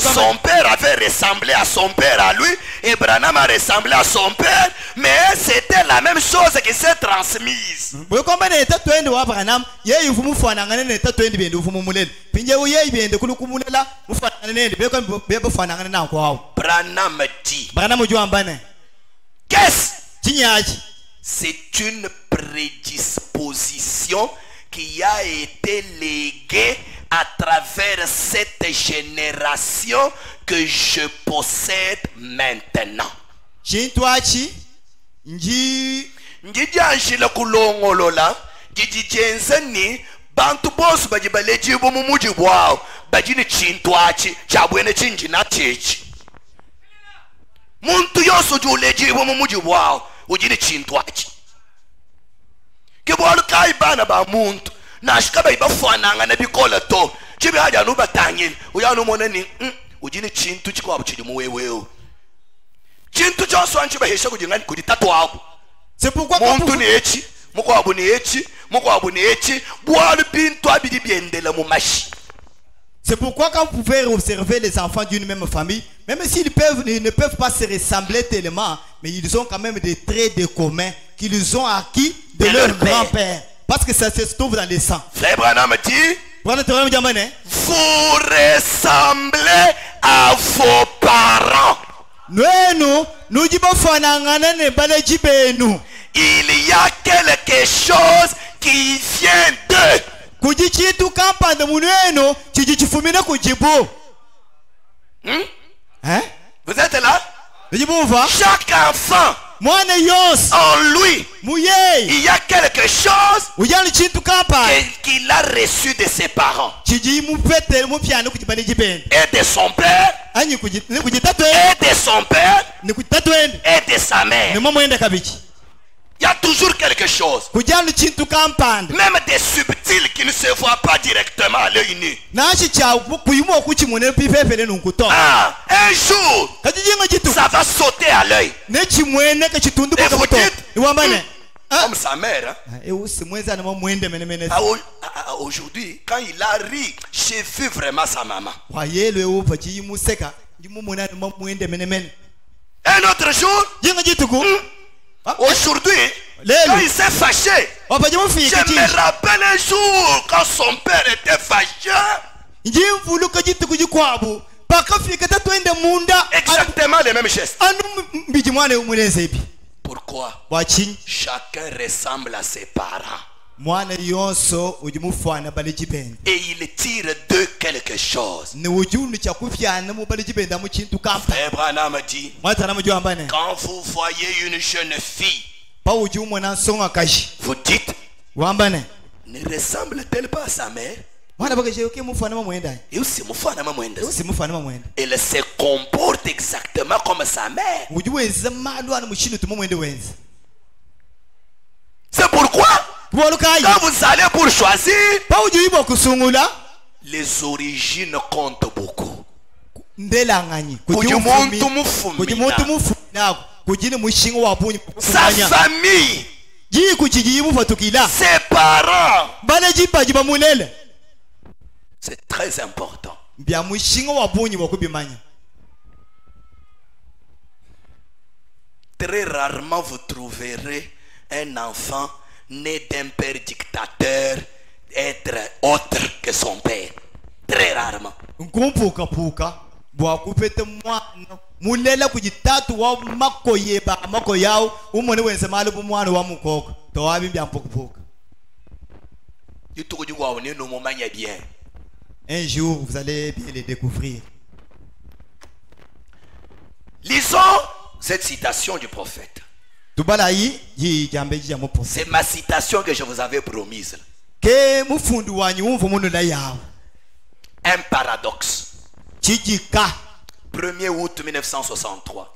son père avait ressemblé à son père à lui, et Branham a ressemblé à son père, mais c'était la même chose qui s'est transmise. Branham dit: qu'est-ce? C'est une prédisposition qui a été léguée à travers cette génération que je possède maintenant. Bantu boss bajibaleji bo mumuji wao bajini chintwachi chabwene chinjina chechi muntu yoso juleji bo mumuji wao ujini chintwachi kibolu kai bana ba muntu nashikaba ibafananga nebikola to chibi haja no batangile uyano moneni ujini chintu chikwabo chidi muwewe chintu choso anchiba hesha kujingani kuditatu abo. C'est pourquoi muntu ni echi mukwabo ni echi C'est pourquoi quand vous pouvez observer les enfants d'une même famille, même s'ils ne peuvent pas se ressembler tellement, mais ils ont quand même des traits de commun qu'ils ont acquis de leur grand-père. Parce que ça se trouve dans le sang. Frère Branham dit, vous vous ressemblez à vos parents. Il y a quelque chose qui vient d'eux. Vous êtes là? Chaque enfant en lui, il y a quelque chose qu'il a reçu de ses parents et de son père et de son père et de sa mère. Il y a toujours quelque chose, même des subtils qui ne se voient pas directement à l'œil nu. Un jour, ça va sauter à l'œil. Et vous dites, comme sa mère, aujourd'hui, quand il a ri, j'ai vu vraiment sa maman. Un autre jour, aujourd'hui, quand il s'est fâché, je me rappelle un jour quand son père était fâché. Exactement les mêmes gestes. Pourquoi? Chacun ressemble à ses parents. Et il tire d'eux quelque chose. Frère Branham dit, quand vous voyez une jeune fille, vous dites, ne ressemble-t-elle pas à sa mère? Elle se comporte exactement comme sa mère. C'est pourquoi quand vous allez pour choisir, les origines comptent beaucoup. Sa famille, ses parents, c'est très important. Très rarement vous trouverez un enfant né d'un père dictateur être autre que son père. Très rarement. Un jour, vous allez bien les découvrir. Lisons cette citation du prophète. C'est ma citation que je vous avais promise. Un paradoxe. 1er août 1963.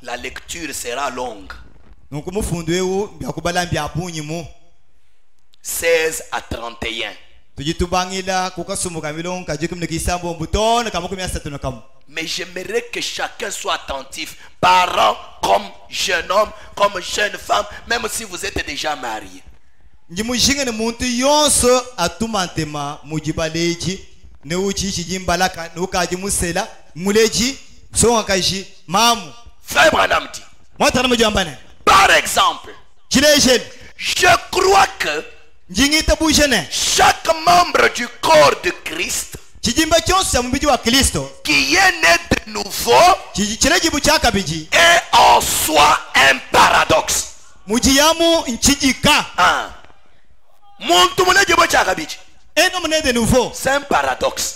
La lecture sera longue. 16 à 31. Mais j'aimerais que chacun soit attentif. Parents comme jeune homme, comme jeune femme, même si vous êtes déjà marié. Frère Branham dit, par exemple, je crois que chaque membre du corps de Christ qui est né de nouveau est en soi un paradoxe. C'est un paradoxe.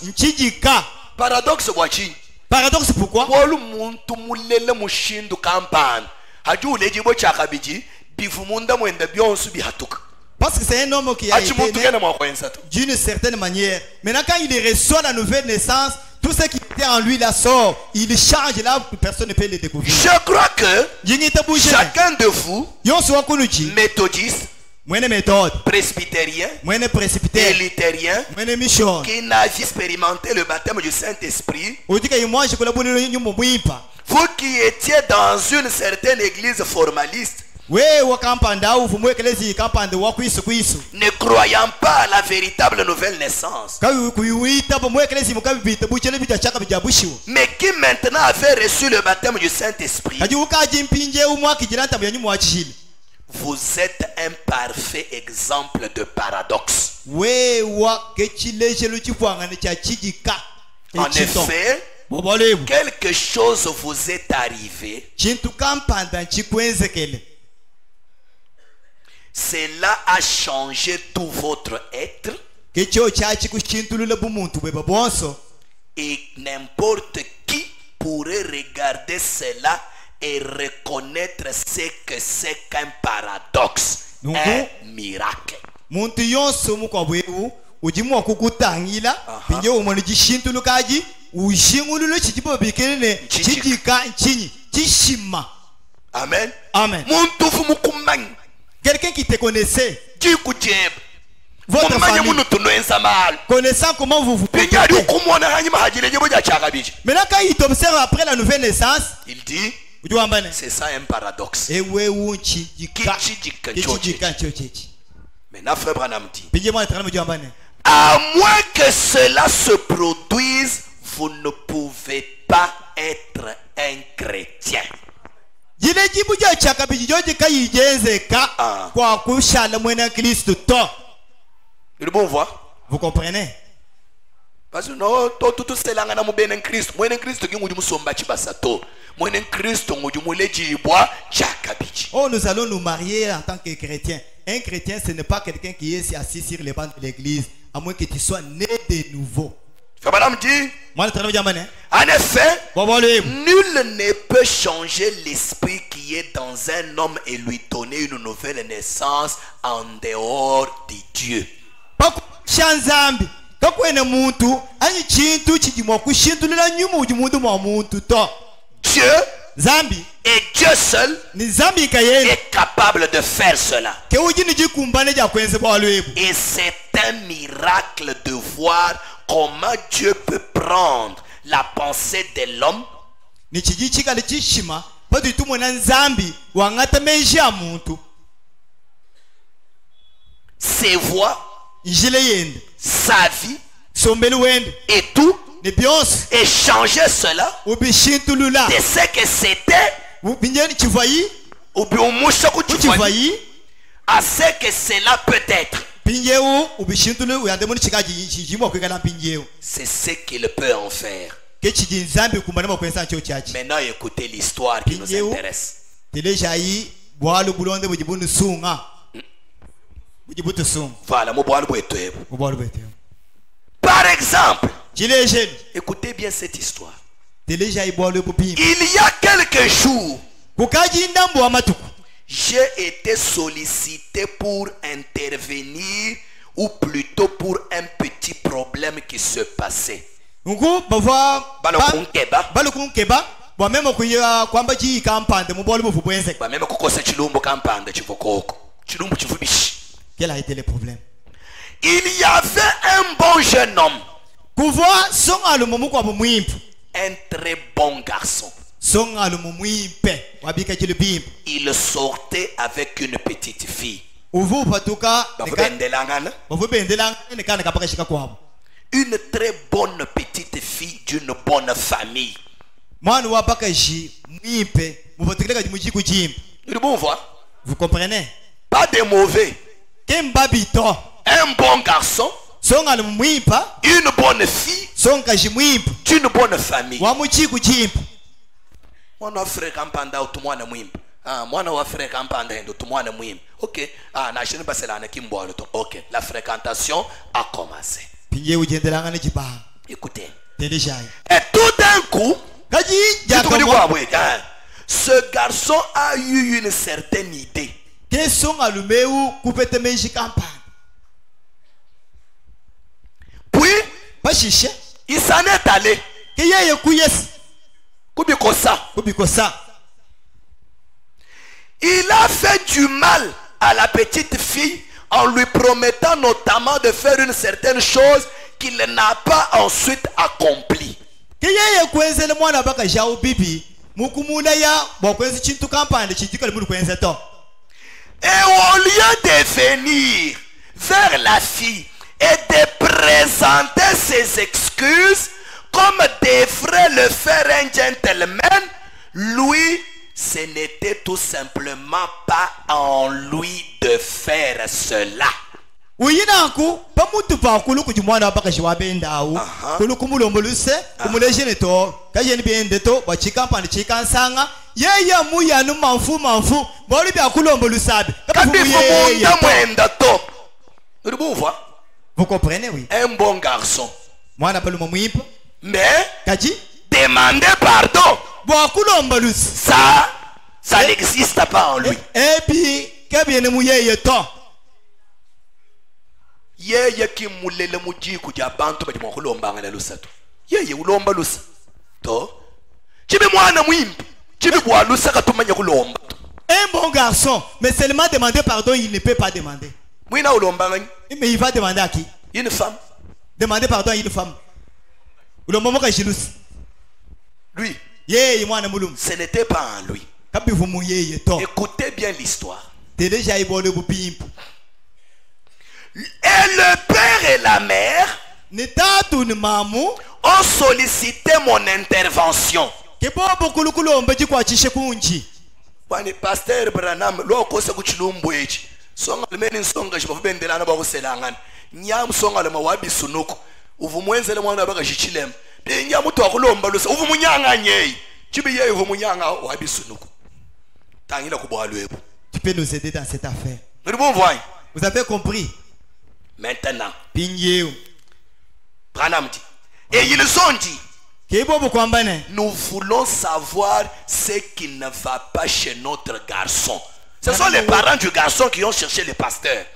Paradoxe pourquoi? Parce que c'est un homme qui a été né d'une certaine manière. Maintenant, quand il reçoit la nouvelle naissance, tout ce qui était en lui la sort. Il change là, personne ne peut le découvrir. Je crois que chacun de vous, méthodiste, presbytérien, et luthérien, qui n'a expérimenté le baptême du Saint-Esprit, vous qui étiez dans une certaine église formaliste, Ne croyant pas à la véritable nouvelle naissance, mais qui maintenant avait reçu le baptême du Saint-Esprit, vous êtes un parfait exemple de paradoxe. En effet, quelque chose vous est arrivé. Cela a changé tout votre être. Et n'importe qui pourrait regarder cela et reconnaître ce que c'est qu'un paradoxe, un miracle. Amen. Amen. Quelqu'un qui te connaissait, votre famille, connaissant comment vous vous comportez. Maintenant quand il t'observe après la nouvelle naissance, il dit, c'est ça un paradoxe. Maintenant frère Branham dit, à moins que cela se produise, vous ne pouvez pas être un chrétien. Bon voir. Vous comprenez? Parce que non, tout c'est là ngana mubene Christ. Moi Christ qui ngudi musomba chibasato. Moi Christ ngudi muleji ibwa chakabiji. Oh, nous allons nous marier en tant que chrétiens. Un chrétien, ce n'est pas quelqu'un qui est assis sur les bancs de l'église, à moins que tu sois né de nouveau. Madame dit, en effet, nul ne peut changer l'esprit qui est dans un homme et lui donner une nouvelle naissance en dehors de Dieu. Dieu et Dieu seul est capable de faire cela. Et c'est un miracle de voir comment Dieu peut prendre la pensée de l'homme, ses voix, sa vie et tout, et changer cela de ce que c'était ou bien à ce que cela peut être. C'est ce qu'il peut en faire. Maintenant écoutez l'histoire qui nous intéresse. Voilà, par exemple, écoutez bien cette histoire. Il y a quelques jours, j'ai été sollicité pour intervenir, ou plutôt pour un petit problème qui se passait. Quel a été le problème? Il y avait un bon jeune homme, un très bon garçon. Il sortait avec une petite fille. Une très bonne petite fille d'une bonne famille. Vous comprenez? Pas de mauvais. Un bon garçon, une bonne fille, d'une bonne famille. Mwana frère kampanda utumwana mwimba. Mwana wa frère kampanda ndo utumwana mwimba. OK. Na shini baselana kimbwalo to. OK. La fréquentation a commencé. Écoutez. Et tout d'un coup, ce garçon a eu une certaine idée. Puis, il s'en est allé. Il a fait du mal à la petite fille en lui promettant notamment de faire une certaine chose qu'il n'a pas ensuite accompli. Et au lieu de venir vers la fille et de présenter ses excuses comme devrait le faire un gentleman, lui, ce n'était tout simplement pas en lui de faire cela. uyinanku pamutu pa kulu kujumwana baka shiwabe ndawu kulu kumulomboluse kumulejene to kajeni biende to bachikampani chikansanga yeya muyanu manfu boli bya kulombolusabe vous comprenez oui un bon garçon mwana paluma muimpa mais kaji demander pardon bo kulombolusa ça n'existe pas en lui. Et puis kabiene muyeye to yeye kimulele mujiku ja bantu badi mokulombanga na lusatu yeye ulomba lusa to chibi mwana mwimpi chibi kwa lusa katumanya kulomba. Un bon garçon mais seulement demander pardon il ne peut pas demander. Mwina ulombanga mais il va demander à qui? Une femme. Demander pardon à une femme. Ulomba moka jilus lui yeye mwana mulum ce n'était pas en lui. Kabi vumu yeye to écoutez bien l'histoire. déjà ibole bupimpu. Et le père et la mère ont sollicité mon intervention. Wani pasteur Branham loko se kuchilumbu echi songa limeni nsonga chibavubendelana bakuselangana nyamu songa lema wabi sunuko uvumwenzele mwana baka chichilema pe nyamu to akulomba lusa uvumunyanga nyei chibi yeye uvumunyanga wabi sunuko tangila kubwalwebu. Tu peux nous aider dans cette affaire. Vous avez compris? Maintenant, Branham dit, et ils ont dit, nous voulons savoir ce qui ne va pas chez notre garçon. Ce sont les parents du garçon qui ont cherché le pasteur.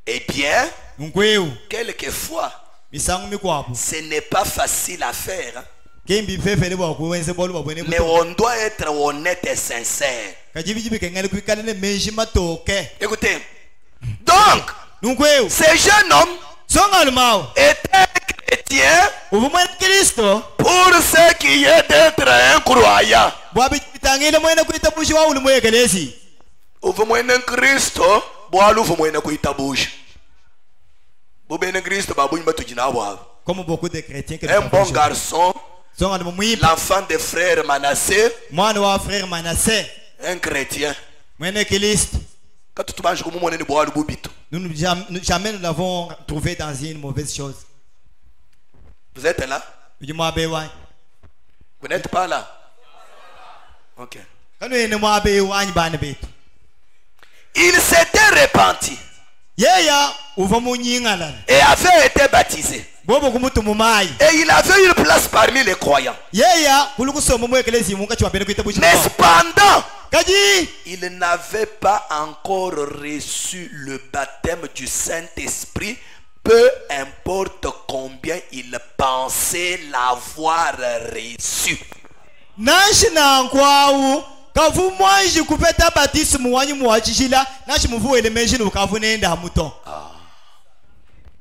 Eh bien, quelquefois, ce n'est pas facile à faire. Hein? Mais on doit être honnête et sincère. Écoutez, donc, ce jeune homme était chrétien pour ce qui est d'être un croyant. Comme beaucoup de chrétiens, un bon garçon, l'enfant de frère Manassé, un chrétien. Jamais nous l'avons trouvé dans une mauvaise chose. Vous êtes là? Vous n'êtes pas là? Ok. Il s'était repenti et avait été baptisé. Et il avait une place parmi les croyants. Mais cependant, il n'avait pas encore reçu le baptême du Saint-Esprit, peu importe combien il pensait l'avoir reçu.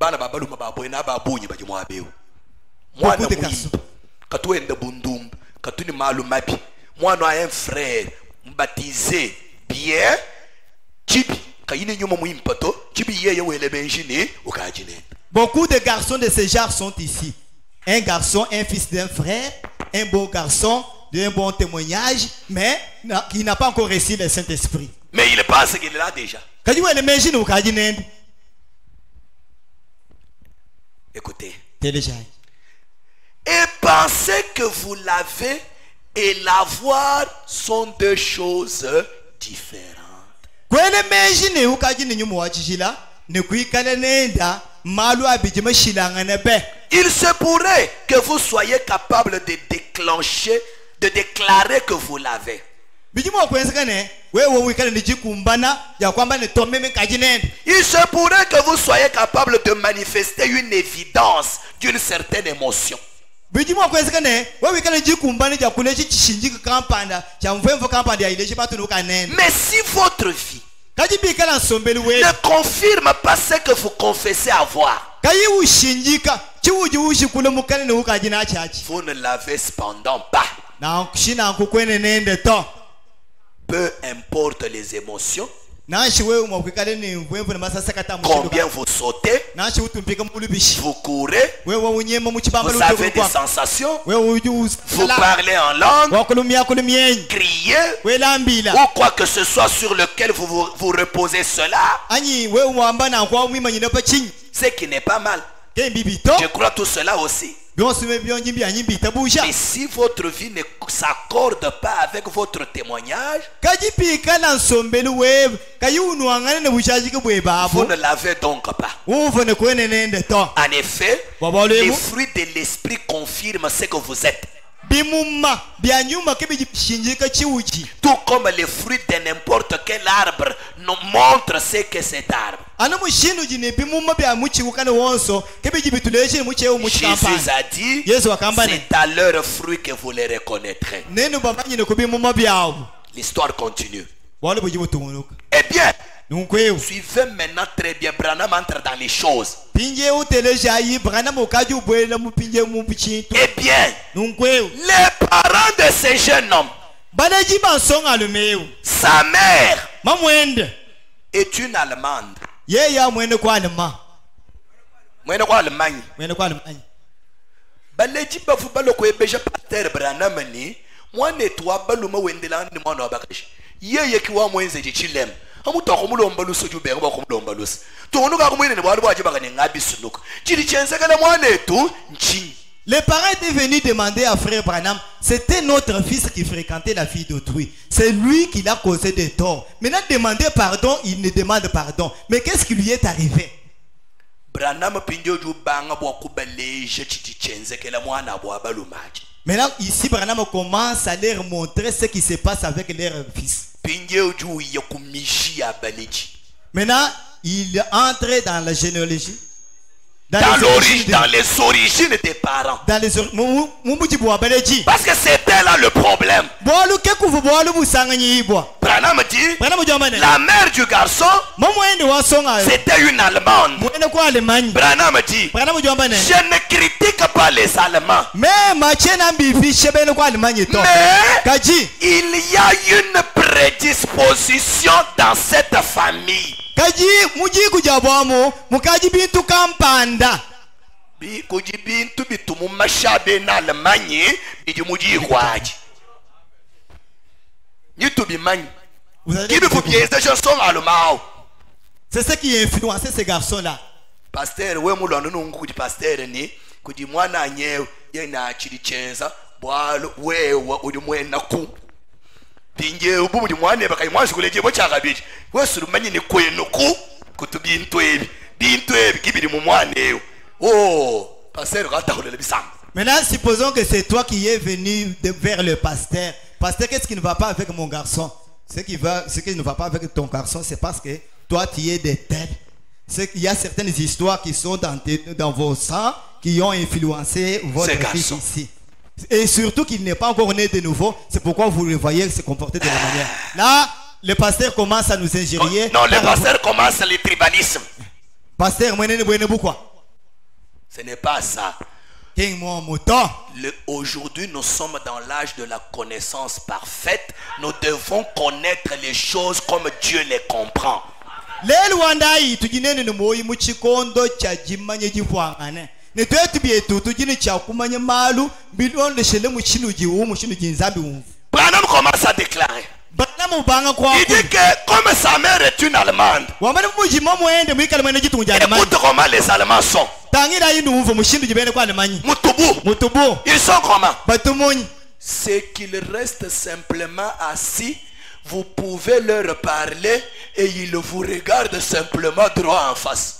Bana babaluma baboyina babunyi bajimwabeu mwana muimba katuenda bundumba katuni malumabi mwana a un frère baptisé bien chibi kayini nyuma muimba to chibi yeye wele benjini ukajinenda. Beaucoup de garçons de ce genre sont ici. Un garçon, un fils d'un frère, un beau garçon, d'un bon témoignage, mais qui n'a pas encore reçu le Saint-Esprit. Mais il pense qu'il est là déjà. Écoutez. Et penser que vous l'avez et l'avoir sont deux choses différentes. Il se pourrait que vous soyez capable de déclencher, de déclarer que vous l'avez. Il se pourrait que vous soyez capable de manifester une évidence d'une certaine émotion. Mais si votre vie ne confirme pas ce que vous confessez avoir, Vous ne l'avez cependant pas. Peu importe les émotions, combien vous sautez, vous courez, vous avez des sensations, vous parlez en langue, criez, ou quoi que ce soit sur lequel vous reposez cela, ce qui n'est pas mal. Je crois tout cela aussi. Mais si votre vie ne s'accorde pas avec votre témoignage, vous ne l'avez donc pas. En effet, les fruits de l'esprit confirment ce que vous êtes. Tout comme les fruits de n'importe quel arbre nous montrent ce que cet arbre. Jésus a dit, c'est à leurs fruits que vous les reconnaîtrez. L'histoire continue. Eh bien, suivez maintenant très bien. Branham entre dans les choses. Eh bien, les parents de ce jeune homme, sa mère est une Allemande. Baleji bafu baloko ebeja pasteur Branham ni mwana etwa baluma wendela ni mwana wabakashi yeye kiwa mwenze jichilem amuto akomulomba luso jubere bakomulomba luso tonuka kumwene ne bwali bwaje bakane ngabi sunuka chili chenzekala mwana etu nchi. Les parents étaient venus demander à frère Branham, c'était notre fils qui fréquentait la fille d'autrui. C'est lui qui l'a causé des torts. Maintenant, demander pardon, il ne demande pardon. Mais qu'est-ce qui lui est arrivé? Maintenant, ici, Branham commence à leur montrer ce qui se passe avec leur fils. Maintenant, il entre dans la généalogie. Dans les origines des parents. Parce que c'était là le problème. Branham dit, la mère du garçon, c'était une Allemande. Branham dit, je ne critique pas les Allemands. Mais il y a une prédisposition dans cette famille. C'est ce qui a influencé ces garçons-là. Pasteur, pasteur ni kudi mwana nyewe yena chilichenza bwalo wewe uli mwena ku pinje ubu buli mwana bakayi mwanzi kuleje bo chakabiri wesu rumanyi ni kwenu ku kutubi bintu ebi kibiri mu mwana eyo. Oh, pasteur gatakolela bisanga. Maintenant, supposons que c'est toi qui es venu vers le pasteur. Pasteur, qu'est-ce qui ne va pas avec mon garçon? Ce qui ne va pas avec ton garçon, c'est parce que toi, tu es des tels. Il y a certaines histoires qui sont dans vos sangs qui ont influencé votre fils ici. Et surtout qu'il n'est pas encore né de nouveau. C'est pourquoi vous le voyez se comporter de la manière. Là, le pasteur commence à nous injurier. Non, le pasteur commence le tribalisme. Pasteur, ce n'est pas ça. Aujourd'hui, nous sommes dans l'âge de la connaissance parfaite. Nous devons connaître les choses comme Dieu les comprend. Branham commence à déclarer. Il dit que comme sa mère est une Allemande, écoute comment les Allemands sont. Ils sont comment? C'est qu'ils restent simplement assis. Vous pouvez leur parler et ils vous regardent simplement droit en face.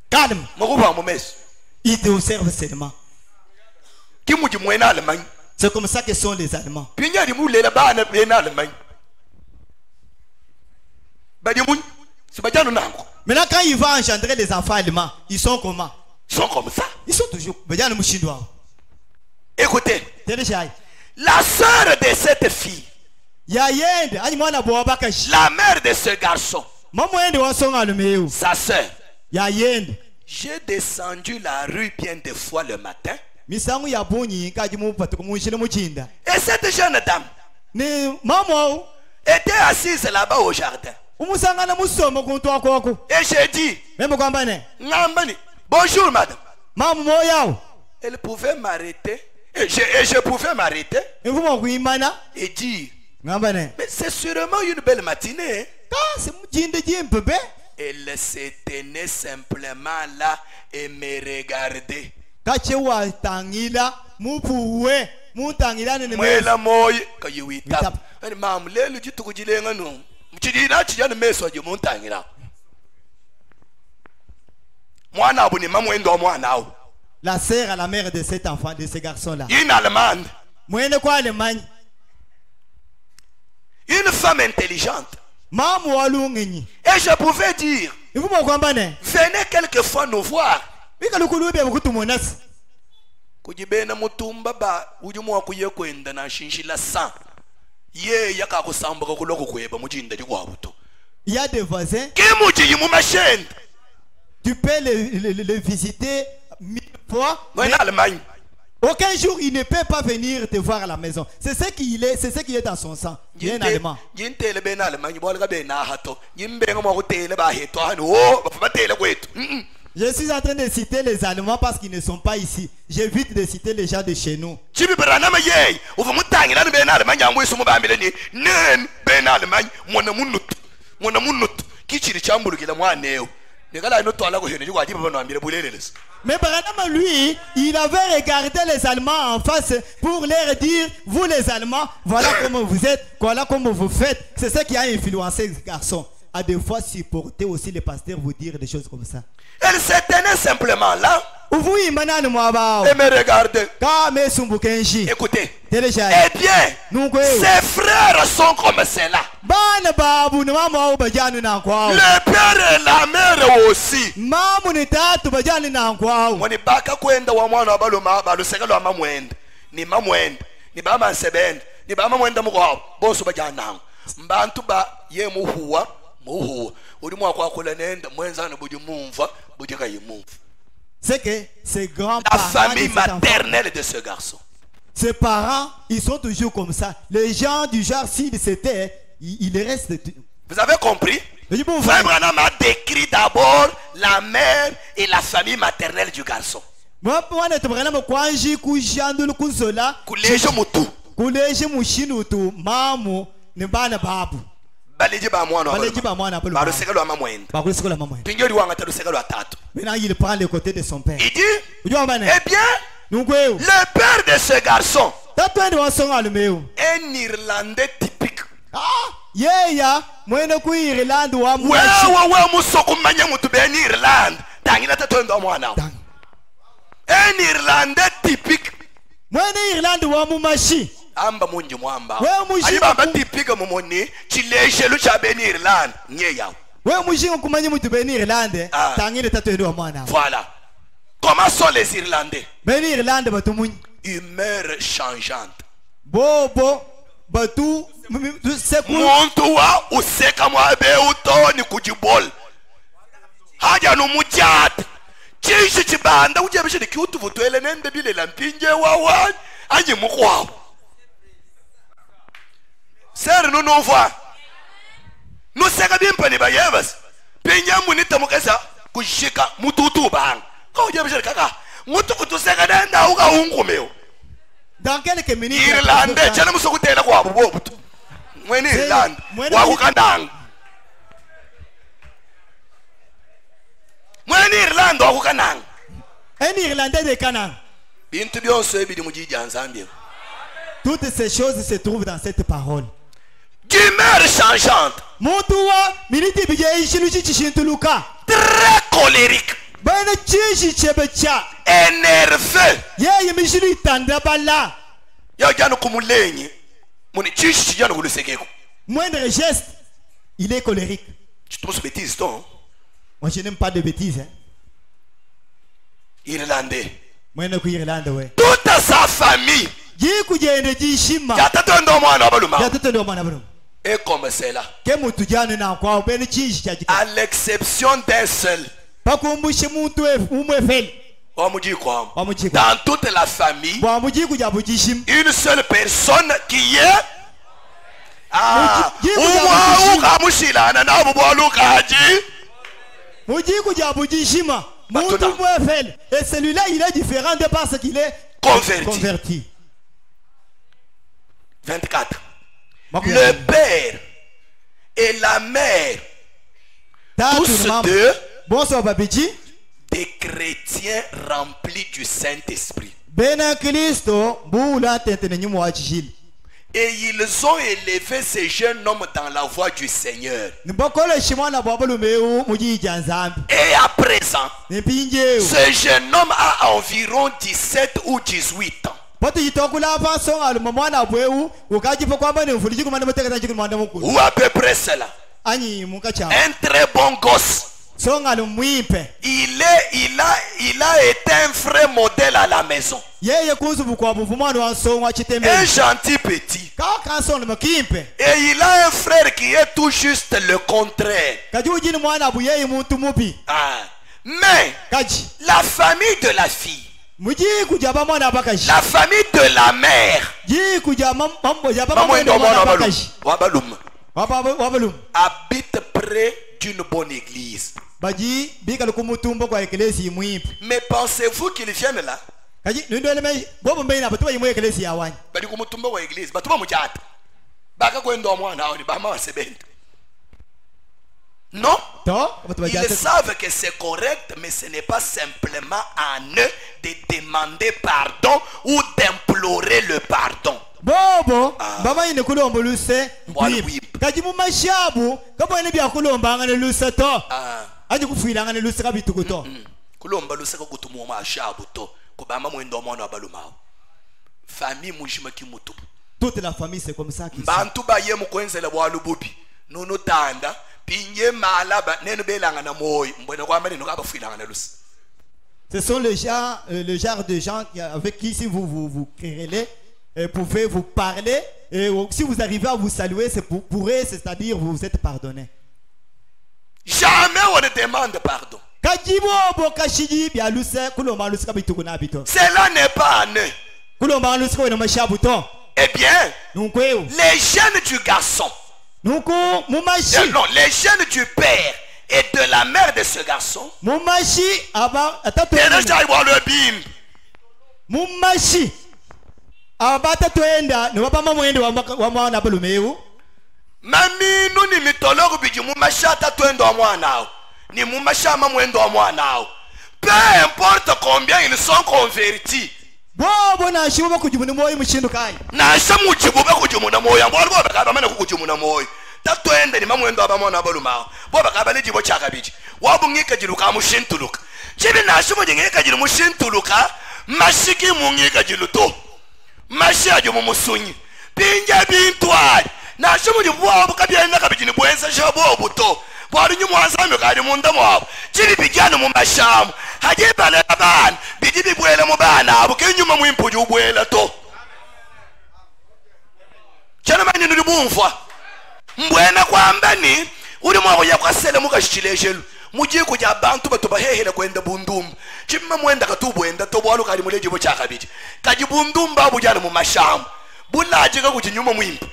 Calme. Il te observe seulement. C'est comme ça que sont les Allemands. Maintenant, quand il va engendrer les enfants allemands, ils sont comment? Ils sont comme ça. Ils sont toujours. Écoutez, Déjà. la sœur de cette fille, Ya yende, ani mwana boba kashi. la mère de ce garçon, Maman yende wasonga lumeu. sa sœur, Ya yende. j'ai descendu la rue bien des fois le matin. Misangu ya bonyi kaji mu patuko munshile muchinda. Et cette jeune dame Ni mama était assise là-bas au jardin. umusanga na musomo kuntu akoko. Et j'ai dit, Memo kwamba ne. Ngambani, bonjour madame. Mama moyao. Elle pouvait m'arrêter. Et je pouvais m'arrêter Mfumo kuimana. et dire, Ngamba ne. mais c'est sûrement une belle matinée. Ka se mujinde jimpebe. Elle se tenait simplement là et me regardait. Kache wa tangila mupuwe mutangila ne Mwela moyi kayiwita. Witap. Ani mam lelu jitukujilenga no. Mchidina chijana meso je muntangira. Mwana abu ni mamwendo mwana au. La sœur à la mère de cet enfant, de ce garçon-là. Une allemande, Mwene kwa Allemagne. une femme intelligente. Mamu walungenyi. Et je pouvais dire, Mfumo kwamba ne. venez quelquefois nous voir. Bika lukulube bukutumonasi. Kujibena mutumba ba ujumu akuye kwenda na shinshila sa. Ye yakakusamba kuloko kweba mujinda jikwabuto. Il y a des voisins, Kimuji yimu machine. tu peux le visiter 1000 fois. Moi en Allemagne. Aucun jour il ne peut pas venir te voir à la maison. C'est ce qu'il est, c'est ce qui est dans son sang. Il est un allemand. Jintele bena Allemagne bolga bena hato. Jimbenga mo kutele ba heto hanu oh bafatele kwetu. Je suis en train de citer les Allemands parce qu'ils ne sont pas ici. J'évite de citer les gens de chez nous. Chibi branama yey uva mutangira ni bena Allemagne amwe sumu bambile ni nen bena Allemagne mona munut kichiri chambulukila mwaneo. Nekala ino twala ko hene jikwajiba bano ambile bulelelesi. Mais Branham, lui, il avait regardé les Allemands en face pour leur dire, vous les Allemands, voilà comment vous êtes, voilà comment vous faites. C'est ça qui a influencé ce garçon. À des fois supporter aussi les pasteurs vous dire des choses comme ça. Elle se tenait simplement là et me regardait. Écoutez, eh bien, ses frères sont comme cela. Le père et la mère aussi. Wani baka kwenda wa mwana wa baluma baluseka lwa mamwenda ni mamwenda ni bama nsebenda ni bama mwenda mukwawo bonso bajana mbantu ba ye muhuwa uri mwako akola nenda mwenzana buju mumva buju kayimumva. C'est que ses La grands-parents, famille maternelle de ce garçon, ses parents, ils sont toujours comme ça. Les gens du genre, s'ils s'étaient, il reste. vous avez compris? Frère Branham a décrit d'abord la mère et la famille maternelle du garçon. Kulejo mutu baleji ba mwana baruseka lwa mamwenda pinjoli wanga taruseka lwa tatu. Maintenant il prend le côté de son père. Il dit, eh bien, Le le père de ce garçon, un un Irlandais typique. Yeah, mwene ku Ireland wa Wewe musoko manya mutu be ni Irland. Tangina tatondo mwana. Un Irlandais typique. Mwene Ireland wa mumashi. Amba munji mwamba. Wewe bamba typique mumoni chileje lu cha be ni Irland nye yawo. Wewe mushinga kumanya mutu be ni Ireland. Tangina tatondo wa mwana. Voilà. Comment sont les Irlandais? Ben Ireland batumunyi. Humeur changeante. Bobo batu muntu wa useka mwabe utoni kujibol haja no mujat chishi chibanda ujebishe dikiutu vutwele nende bile la mpinje wawa anye mukwawo ser no nova no seka bimpani bayevas pinya munita mukasa kushika mututu bang ko ujebishe kaka mutu kutuseka nenda uga ungumeo. Dans quelques minutes Irlandais chana musokutela kwa bobutu mwene Irland wakukandanga mwene Irland wakukandanga un Irlandais de Canaan. bintu byose biri mu gijanzambye. Toutes ces choses se trouvent dans cette parole. D'humeur changeante, Montua miniti bije ishilu chishintuluka. très colérique, Bana chishi chebecha. énerveux. Yeye mishilu itandabala. Ya jana kumulenyi muni chishi jana kulusekeko. Moindre geste, il est colérique. Tu te bêtise toi. Moi je n'aime pas de bêtises hein. Irlandais. Mwene ku Irlande we. Toute sa famille. Ji kujende ji shima. Yatatondo mwana baluma. Yatatondo mwana baluma. Et comme cela. Ke mutu jana na kwa bene chinji chajika. À l'exception d'un seul. Pakumbushe muntu umwefeli. Dans toute la famille, une seule personne qui est et celui-là il est différent de parce qu'il est converti. 24. Le père et la mère, tous deux, des chrétiens remplis du Saint-Esprit. Et ils ont élevé ces jeunes hommes dans la voie du Seigneur. Et à présent, ce jeune homme a environ 17 ou 18 ans. Ou à peu près cela. Un très bon gosse. Il a été un vrai modèle à la maison. Un gentil petit. Et il a un frère qui est tout juste le contraire. Mais la famille de la fille, la famille de la mère, habite près d'une bonne église. Mais pensez-vous qu'ils viennent là? Non? Ils savent que c'est correct, mais ce n'est pas simplement à eux de demander pardon ou d'implorer le pardon. Toute la famille c'est comme ça. Ce sont le genre de gens avec qui si vous querellez, pouvez vous parler et si vous arrivez à vous saluer, c'est pour eux, c'est-à-dire vous êtes pardonné. Jamais on ne demande pardon. Cela n'est pas à eux. Eh bien, les jeunes du garçon, non, les jeunes du père et de la mère de ce garçon, mami nuni mitologo biji mumashata twendo wa mwanao ni mumashama mwendo wa mwanao. Peu importe combien ils sont convertis, na shamu chibube kujumuna moyo ambao bo bakaba mana kujumuna moyo tatwende ni mamwendo abamona balumao bo bakaba le jibo chaka biji wabungika jiruka mushintuluka chibi na shamu jingeka jiru mushintuluka mashiki mungika jiluto mashajo mumusunyi pinja bintwali na shamu jibuwa bukabya na kabijini bwenza shabo buto bwari nyumwanza kali munda mwabo chibi bijana mu mashamu hajibale abana bijibi bwela mu bana abo kenyuma mu impuju bwela to chana mani nulibumva mbwena kwamba ni uri mwabo yakwasele mukashilejelu mugiye kujya abantu batubahehera kwenda bundumba chimma mwenda katubwenda to bwalu kali muleje bo chakabije kaji bundumba bujana mu mashamu bulaje ka kujinyuma mu impu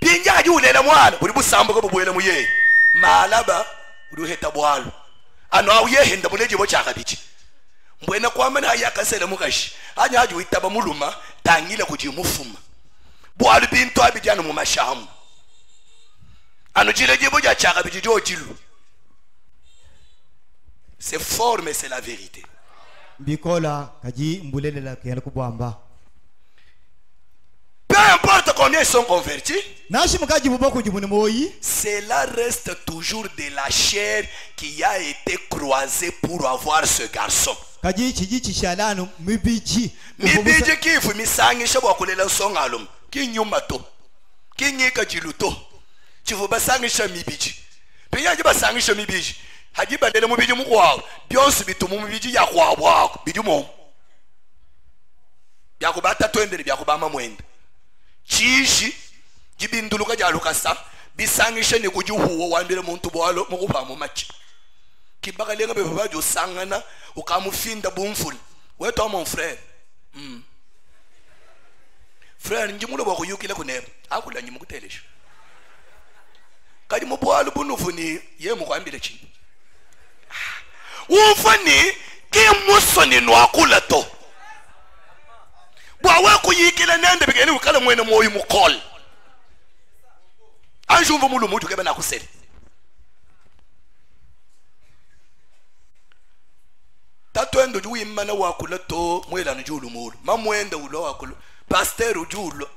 pinjaje ulela mwana buri busamba ko bwela mu ye malaba uruheta bwalu ano awuyehenda muleje bo chakabije mbwena kwamana yakasele mukashi anya aje uitaba muluma tangile kujimufuma bwalu bintu abijana mu mashamu ano jileje bo chakabije jojilu. C'est fort, mais c'est la vérité. Peu importe combien ils sont convertis, cela reste toujours de la chair qui a été croisée pour avoir ce garçon. Mibiji kifu misangisha wakulela songalum kinyumato kinyika jiluto chifu basangisha mibiji piyaje basangisha mibiji hajiba lele mubiji mukwawo byonse bituma mubiji yakwabwako bijumo byakuba tatwendele byakuba mamwende chishi jibinduluka jalukasa bisangishe ne kujuhuwo wandile muntu bwalo mukuba mu machi kibaka lenga be babajo sangana ukamufinda bumfuli weto mon frère frère njimulo bakuyukile kuneba akula nyimukutelesha kadi mubwalo bunufuni ye mukwambile chini ufani ke musoni nwakula to bwawe kuyikile nende bigeni ukala mwene moyo mukol anjumva mulu mutu kebe nakusele tatwendo ju imana wakula to mwela njulu mulu mamwenda ulo wakula pasteur ujulo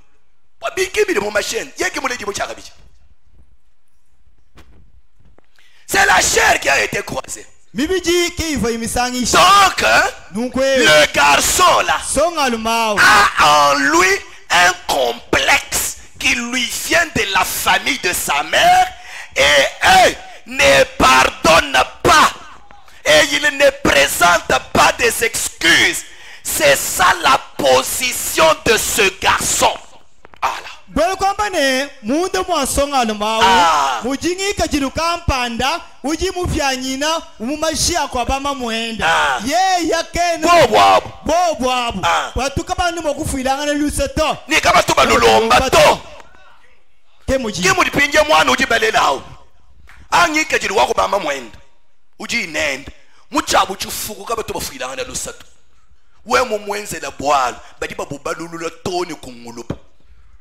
wabikibile mu machine yeki muleji mu chaka bichi. C'est la chair qui a été croisée. Donc, le garçon là a en lui un complexe qui lui vient de la famille de sa mère et eux ne pardonnent pas et il ne présente pas des excuses. C'est ça la position de ce garçon. Voilà.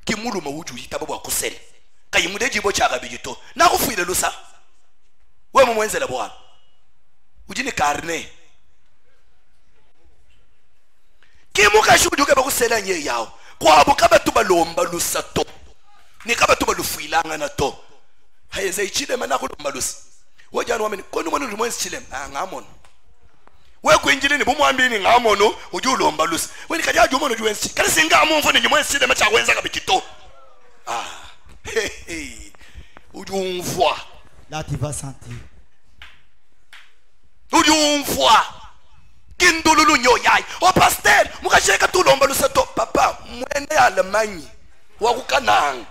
Kimulu mawuju yitaba kusel kayimude jibo cha gabijito na kufuile lusa we mumwenzela bwana ujini karne kimuka shuduke bakusela nye yawo kwabo kabatu balomba lusa to ni kabatu balufuilanga na to hayeze ichile mana kulomba lusa wajana wameni kono mwana lumwenzi chile ngamona we kwinjilini bumwambini ngamono ujulomba lusi weni kajaji umono juwensi kali singa amunfo ni nyumwensi de macha wenza kabikito ujumfwa là tu vas sentir ujumfwa kindululu nyoyai o pasteur mukasheka tulomba lusato papa mwende Alemanyi wakukananga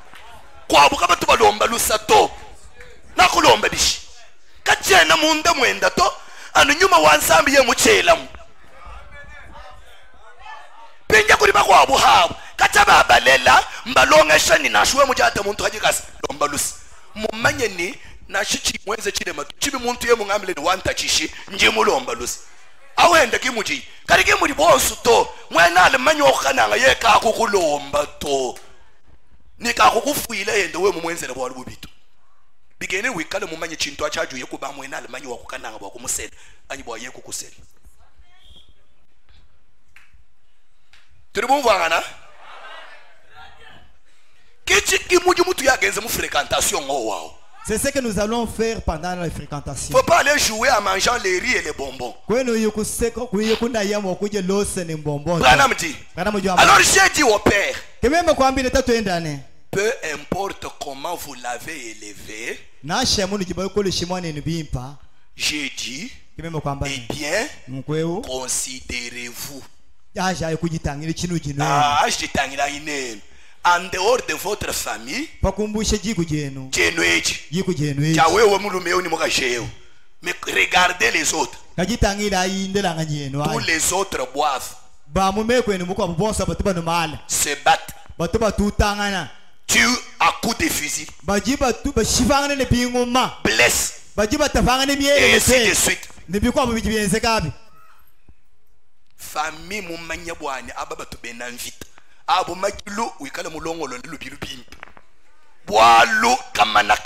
kwa bukaba tubalomba lusato nakulomba bishi kachena munda mwenda to anu nyuma wansambi ye muchelamu pinja kulima kwa buhabu kachaba balela mbalonga shani nashuwe mujata muntu hajikasi lomba lusi mumanye ni na shichi mwenze chile matu chibi muntu ye mungamile ni wanta chishi njimu lomba lusi awende kimuji kari kimudi bonsu to mwena Alemanyi wakukananga ye kakukulomba to ni kakukufuile yende we mumwenzele bwa lubitu bigene wikale mumanye chintu achaju ye kuba mwena Alemanyi wakukananga bwa kumusela anyi bwa ye kukusela turibumvangana kichi kimuji mutu yagenze mu fréquentation ngo wao. C'est ce que nous allons faire pendant la fréquentation. Faut pas aller jouer en mangeant les riz et les bonbons. Alors j'ai dit au père, peu importe comment vous l'avez élevé, j'ai dit, eh bien, considérez-vous. En dehors de votre famille, mais regardez les autres. Tous les autres boivent, se battent, tuent à coups de fusil, blessent, et ainsi de suite. Famille mumanya bwani ababa tubena mvita abo makilu wikala mulongolo lubilu bimpi bwalo kamana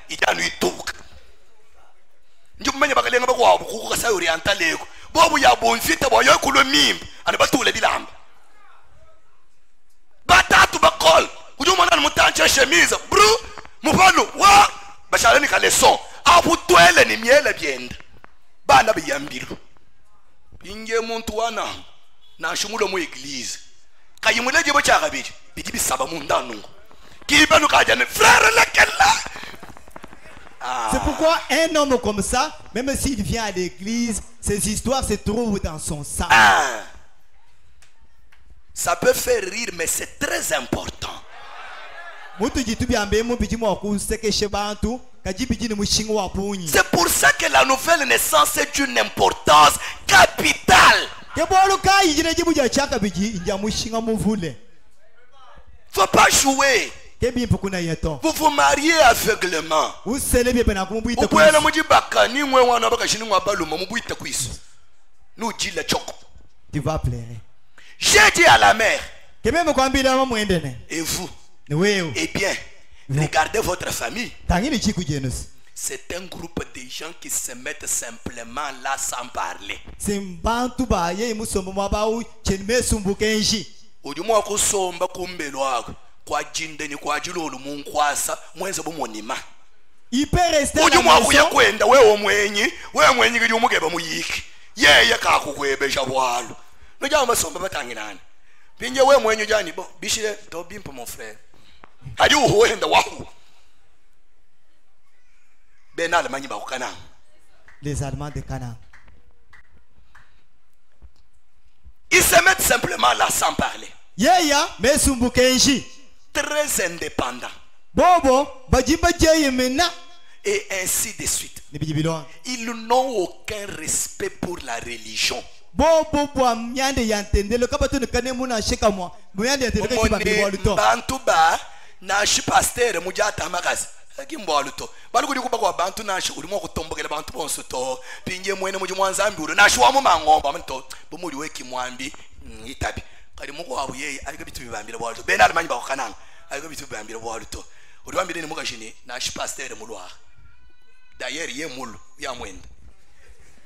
idanu ituka njumanya bakalenga bakwa bukuka sa orientaleko bobu ya bonfita boyo kulo mimba ani batule bilamba batatu bakol ujumana mutanche chemise bru mubalo wa bashalani kaleson abu twele ni miele byenda bana biyambilu inge muntu wana na shumulo mu église kayimuleje bo chakabiri bidi bisaba mundanu kibanu kajane frère lekela C'est pourquoi un homme comme ça, même s'il vient à l'église, ses histoires se trouvent dans son sang. Ça peut faire rire, mais c'est très important. C'est pour ça que la nouvelle naissance est d'une importance capitale. Faut pas jouer. Vous vous mariez aveuglement. Tu vas pleurer. J'ai dit à la mère. Et vous? Eh bien, regardez votre famille. C'est un groupe de gens qui se mettent simplement là sans parler. Il peut rester à la maison. Les Allemands de Canaan. Ils se mettent simplement là sans parler. Très indépendants. Et ainsi de suite. Ils n'ont aucun respect pour la religion.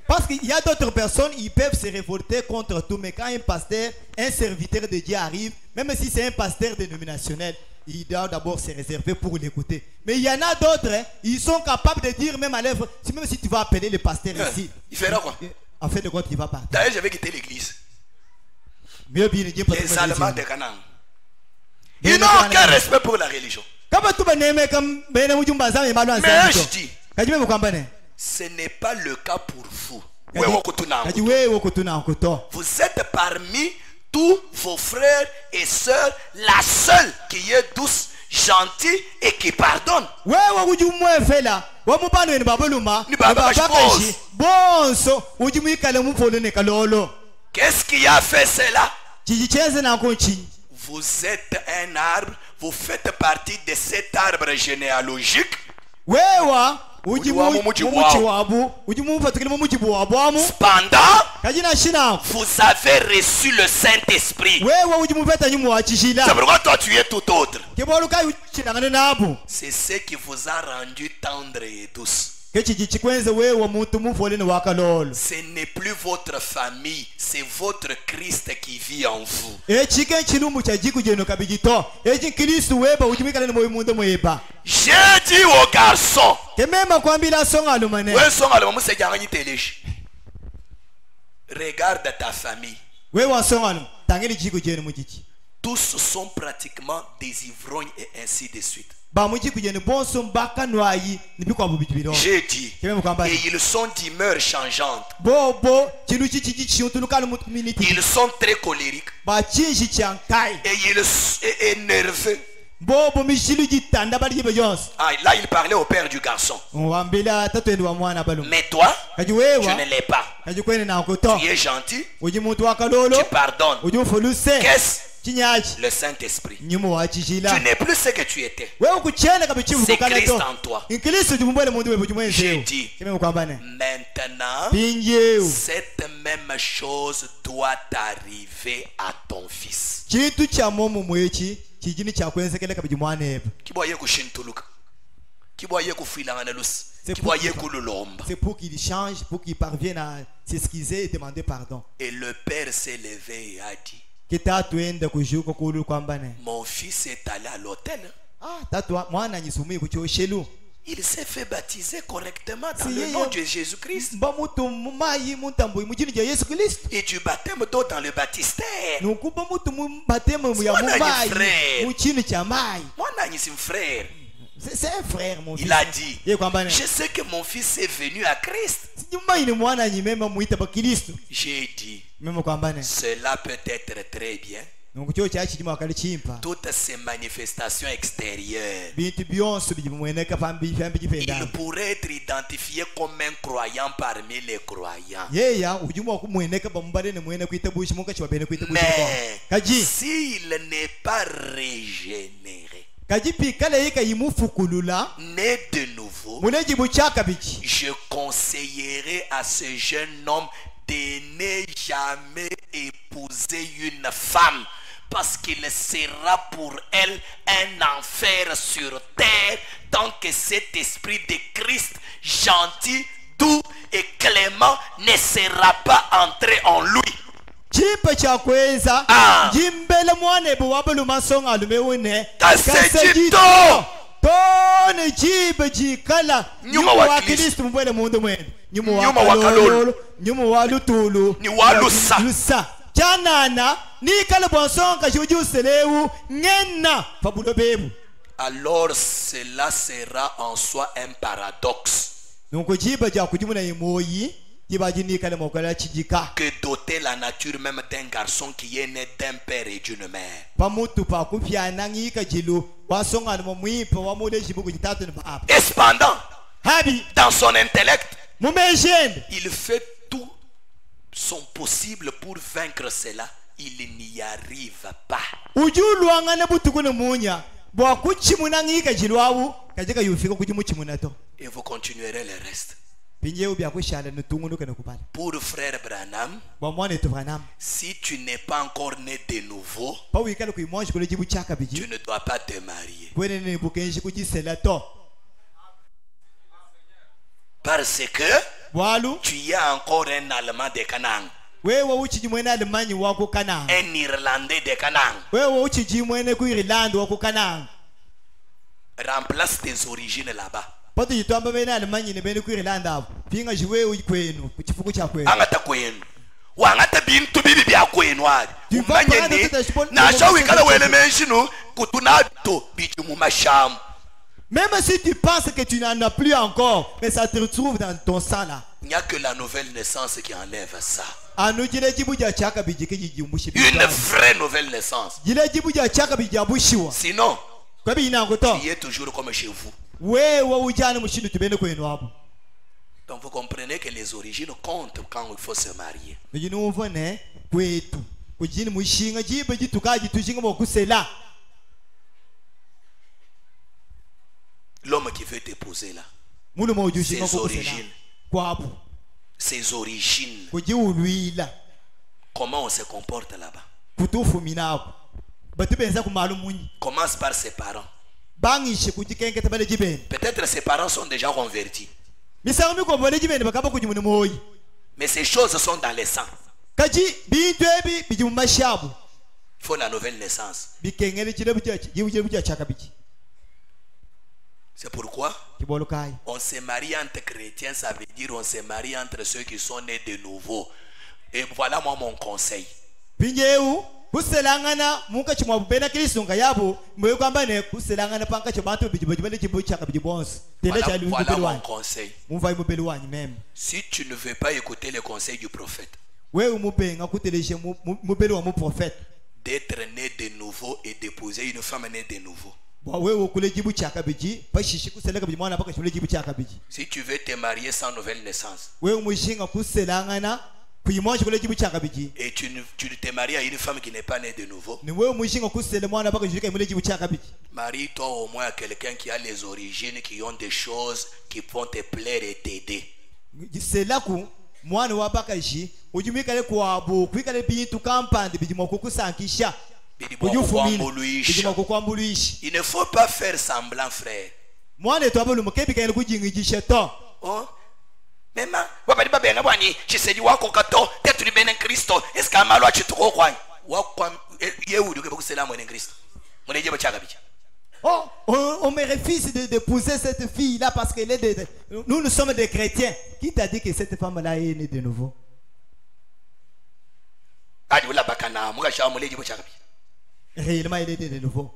Parce qu'il y a d'autres personnes, ils peuvent se révolter contre tout, mais quand un pasteur, un serviteur de Dieu arrive, même si c'est un pasteur dénominationnel, il doit d'abord se réserver pour l'écouter. Mais il y en a d'autres, hein, ils sont capables de dire même à l'œuvre, même si tu vas appeler le pasteur ici, il fera quoi? En fait de compte, il va partir. D'ailleurs, j'avais quitté l'église. Les Allemands de Canaan. Ils n'ont aucun respect pour la religion. Mais je dis, ce n'est pas le cas pour vous. Vous êtes parmi tous vos frères et sœurs la seule qui est douce, gentille et qui pardonne. Qu'est-ce qui a fait cela? Vous êtes un arbre, vous faites partie de cet arbre généalogique. Cependant, vous avez reçu le Saint-Esprit. C'est pourquoi toi tu es tout autre. C'est ce qui vous a rendu tendre et douce. Ce n'est plus votre famille, c'est votre Christ qui vit en vous. J'ai dit aux garçons, regarde ta famille. Tous sont pratiquement des ivrognes et ainsi de suite. J'ai dit, et ils sont d'humeur changeante. Ils sont très colériques. Et ils sont nerveux. Là, il parlait au père du garçon. Mais toi, tu ne l'es pas. Tu es gentil. Tu pardonnes. Qu'est-ce? Le Saint-Esprit. Tu n'es plus ce que tu étais. C'est Christ en toi. J'ai dit, maintenant, cette même chose doit arriver à ton fils. Qui c'est pour qu'il change, pour qu'il parvienne à s'excuser et demander pardon. Et le père s'est levé et a dit, mon fils est allé à l'hôtel. Il s'est fait baptiser correctement dans le nom de Jésus-Christ. Et du baptême d'eau dans le baptistère. Moi, je suis frère. C'est un frère, mon fils. Il a dit, Ye kwamba ne. je sais que mon fils est venu à Christ. Nyuma ni mwana nyimema muita ba Kristo. J'ai dit, Memo kwamba ne. cela peut être très bien. Nokutyo kyachi kimwa kali chimpa. Toutes ces manifestations extérieures, Bintu byonse bijimweneka fambi jipenda. il pourrait être identifié comme un croyant parmi les croyants. Yeya ujumwa kumweneka bambare ne mwene kuita bushi muka chwabene kuita bushi. Mais Kaji s'il n'est pas régénéré, kaji pikala yika yimufukulula né de nouveau, muneji buchaka biki. je conseillerais à ce jeune homme de ne jamais épouser une femme, parce qu'il sera pour elle un enfer sur terre tant que cet esprit de Christ gentil, doux et clément ne sera pas entré en lui. Chipa cha kweza jimbele mwane bo wabulu masonga alumewune Kasejito tone jibe jikala Nyuma wa Kristo mbele mundu mwene Nyuma wa kalolo nyuma wa lutulu ni walusa lusa chanana ni kala bonsonga juju selewu ngena fabulo bebu. Alors cela sera en soi un paradoxe nuko jiba ja kujumuna imoyi jiba jini kala mokala chijika que doter la nature même d'un garçon qui est né d'un père et d'une mère. pamutu pa kupyana ngika jilu wasonga no mwipa wa mode jibuku jitatu ba Et cependant, habi dans son intellect, mumejende il fait tout son possible pour vaincre cela. Il n'y arrive pas. ujulu angana butukune munya bwa kuchimuna ngika jilwawu kajika yufika kujimuchimuna to Et vous continuerez le reste. pinjeu bya kushala nutungu kana kupala Pour frère Branham, bwa mwana to Branham si tu n'es pas encore né de nouveau, pa wikala kuimonje kule jibu chaka tu biji ne dois pas te marier. kwene ne bukenji kujisela to Parce que bwalu tu es encore un Allemand de Canaan, wewe uchiji mwene alimanyi wako kana un Irlandais de Canaan. wewe uchiji mwene ku Irland wako kana Remplace tes origines là-bas. pato yitwamba bene alimanyi ne bene ku Irland abo pinga jiwe kwenu kuchifuku cha kwenu Angata kwenu. Wangata bintu bibi bya kwenu ali. Tu vas Umanye prendre ni tout un sport- na shawi kala wele menshinu kutunato biji mu mashamu. même si tu penses que tu n'en as plus encore mais ça te retrouve dans ton sang là. Il n'y a que la nouvelle naissance qui enlève ça. Anu jile jibu ja chaka biji ke jijumbushi Une vraie nouvelle naissance. jile jibu ja chaka biji abushiwa Sinon, kwa bi ina ngoto tu es toujours comme chez vous. wewe ujana mushindu tubene kwenu abo Donc vous comprenez que les origines comptent quand il faut se marier. bijinu uvone kwetu kujini mushinga jibe jitukaji tushinga mokusela L'homme qui veut t'épouser là, mulu mojushinga ses kokusela origines, kwapo ses origines, kujiulwila comment on se comporte là-bas. kutufu minako batu benza kumalu munyi Commence par ses parents. bangishe kujikengeta bale jibene Peut-être ses parents sont déjà convertis. misango mikombole jibene bakaba kujimuni moyi Mais ces choses sont dans les sangs. kaji bintu ebi biji mumashabu Il faut la nouvelle naissance. bikengere chile buchachi jibu bucha chaka biji C'est pourquoi kibolo kai on se marie entre chrétiens, ça veut dire on se marie entre ceux qui sont nés de nouveau. Et voilà moi mon conseil. pinjeu kuselangana muka chimwa bena Kristo nga yabo mwe kwamba ne kuselangana panka chibantu biji jibu chaka biji bonse tele cha lu Voilà mon belwani conseil. mumva imu belwani même Si tu ne veux pas écouter le conseil du prophète, wewe mupenga kuteleje mu belwa mu prophète d'être né de nouveau et d'épouser une femme née de nouveau. bwa wewe kule jibu chaka biji pashishi kuseleka biji mwana paka chule jibu chaka biji Si tu veux te marier sans nouvelle naissance wewe mushinga kuselangana kuyimonje kule jibu chaka biji et tu te maries à une femme qui n'est pas née de nouveau, ni wewe mushinga kusele mwana paka chule mule jibu chaka biji marie-toi au moins à quelqu'un qui a les origines, qui ont des choses qui vont te plaire et t'aider. selaku mwana wa paka ji ujumikale kwabo kwikale bintu kampande biji mokukusankisha Il ne faut pas faire semblant, frère. Oh, mema, wabali babenga bwani chisedi wako kato tetuli bene Kristo eska malo achituko kwani wakwa yehudi ke bokusela mwene Kristo muneje bachaka bicha. Oh, on me refuse d'épouser cette fille là parce qu'elle est nous sommes des chrétiens. Qui t'a dit que cette femme là est née de nouveau? Adi wala bakana muga sha muneje bachaka bicha. Réellement elle est née de nouveau.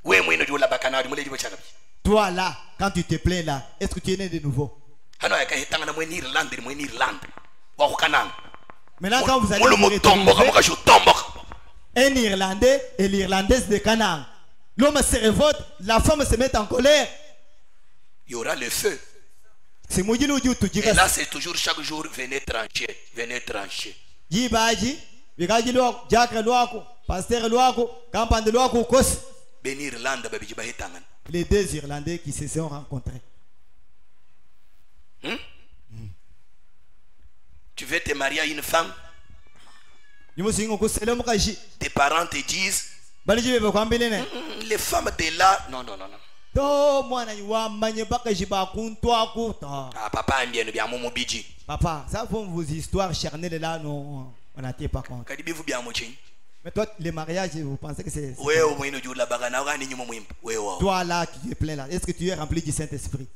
We mwino di wala bakana adi muneje bachaka bicha. Toi là, quand tu te plains là, est-ce que tu es né de nouveau? Maintenant, quand vous allez vous retrouver, un Irlandais et l'Irlandaise de Canaan, l'homme se révolte, la femme se met en colère. Il y aura le feu. Et là, c'est toujours chaque jour, venez trancher, venez trancher. Les deux Irlandais qui se sont rencontrés. Tu veux te marier à une femme? Tes parents te disent, les femmes de là, non. Ah, papa aime bien mon bidji. Papa, ça vont vos histoires charnelles là, non, on n'attend pas compte. Mais toi, les mariages, vous pensez que c'est... Toi là, tu es plein là. Est-ce que tu es rempli du Saint-Esprit?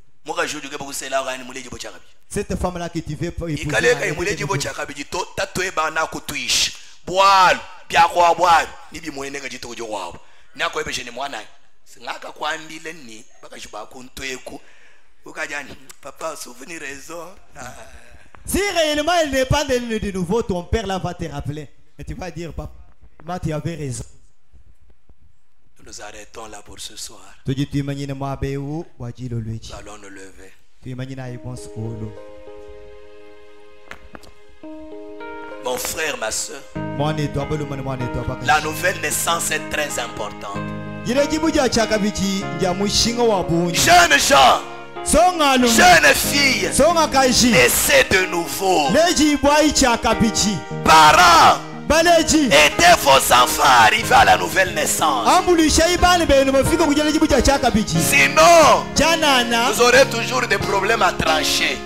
Cette femme-là que tu veux épouser... Si réellement il n'est pas de nouveau, ton père là va te rappeler. Et tu vas dire, papa, tu avais raison. Nous arrêtons là pour ce soir. Nous allons nous lever. Mon frère, ma soeur, la nouvelle naissance est très importante. Jeunes gens, jeunes filles, naissez de nouveau. Parents, aidez vos enfants à arriver à la nouvelle naissance. Sinon, vous aurez toujours des problèmes à trancher.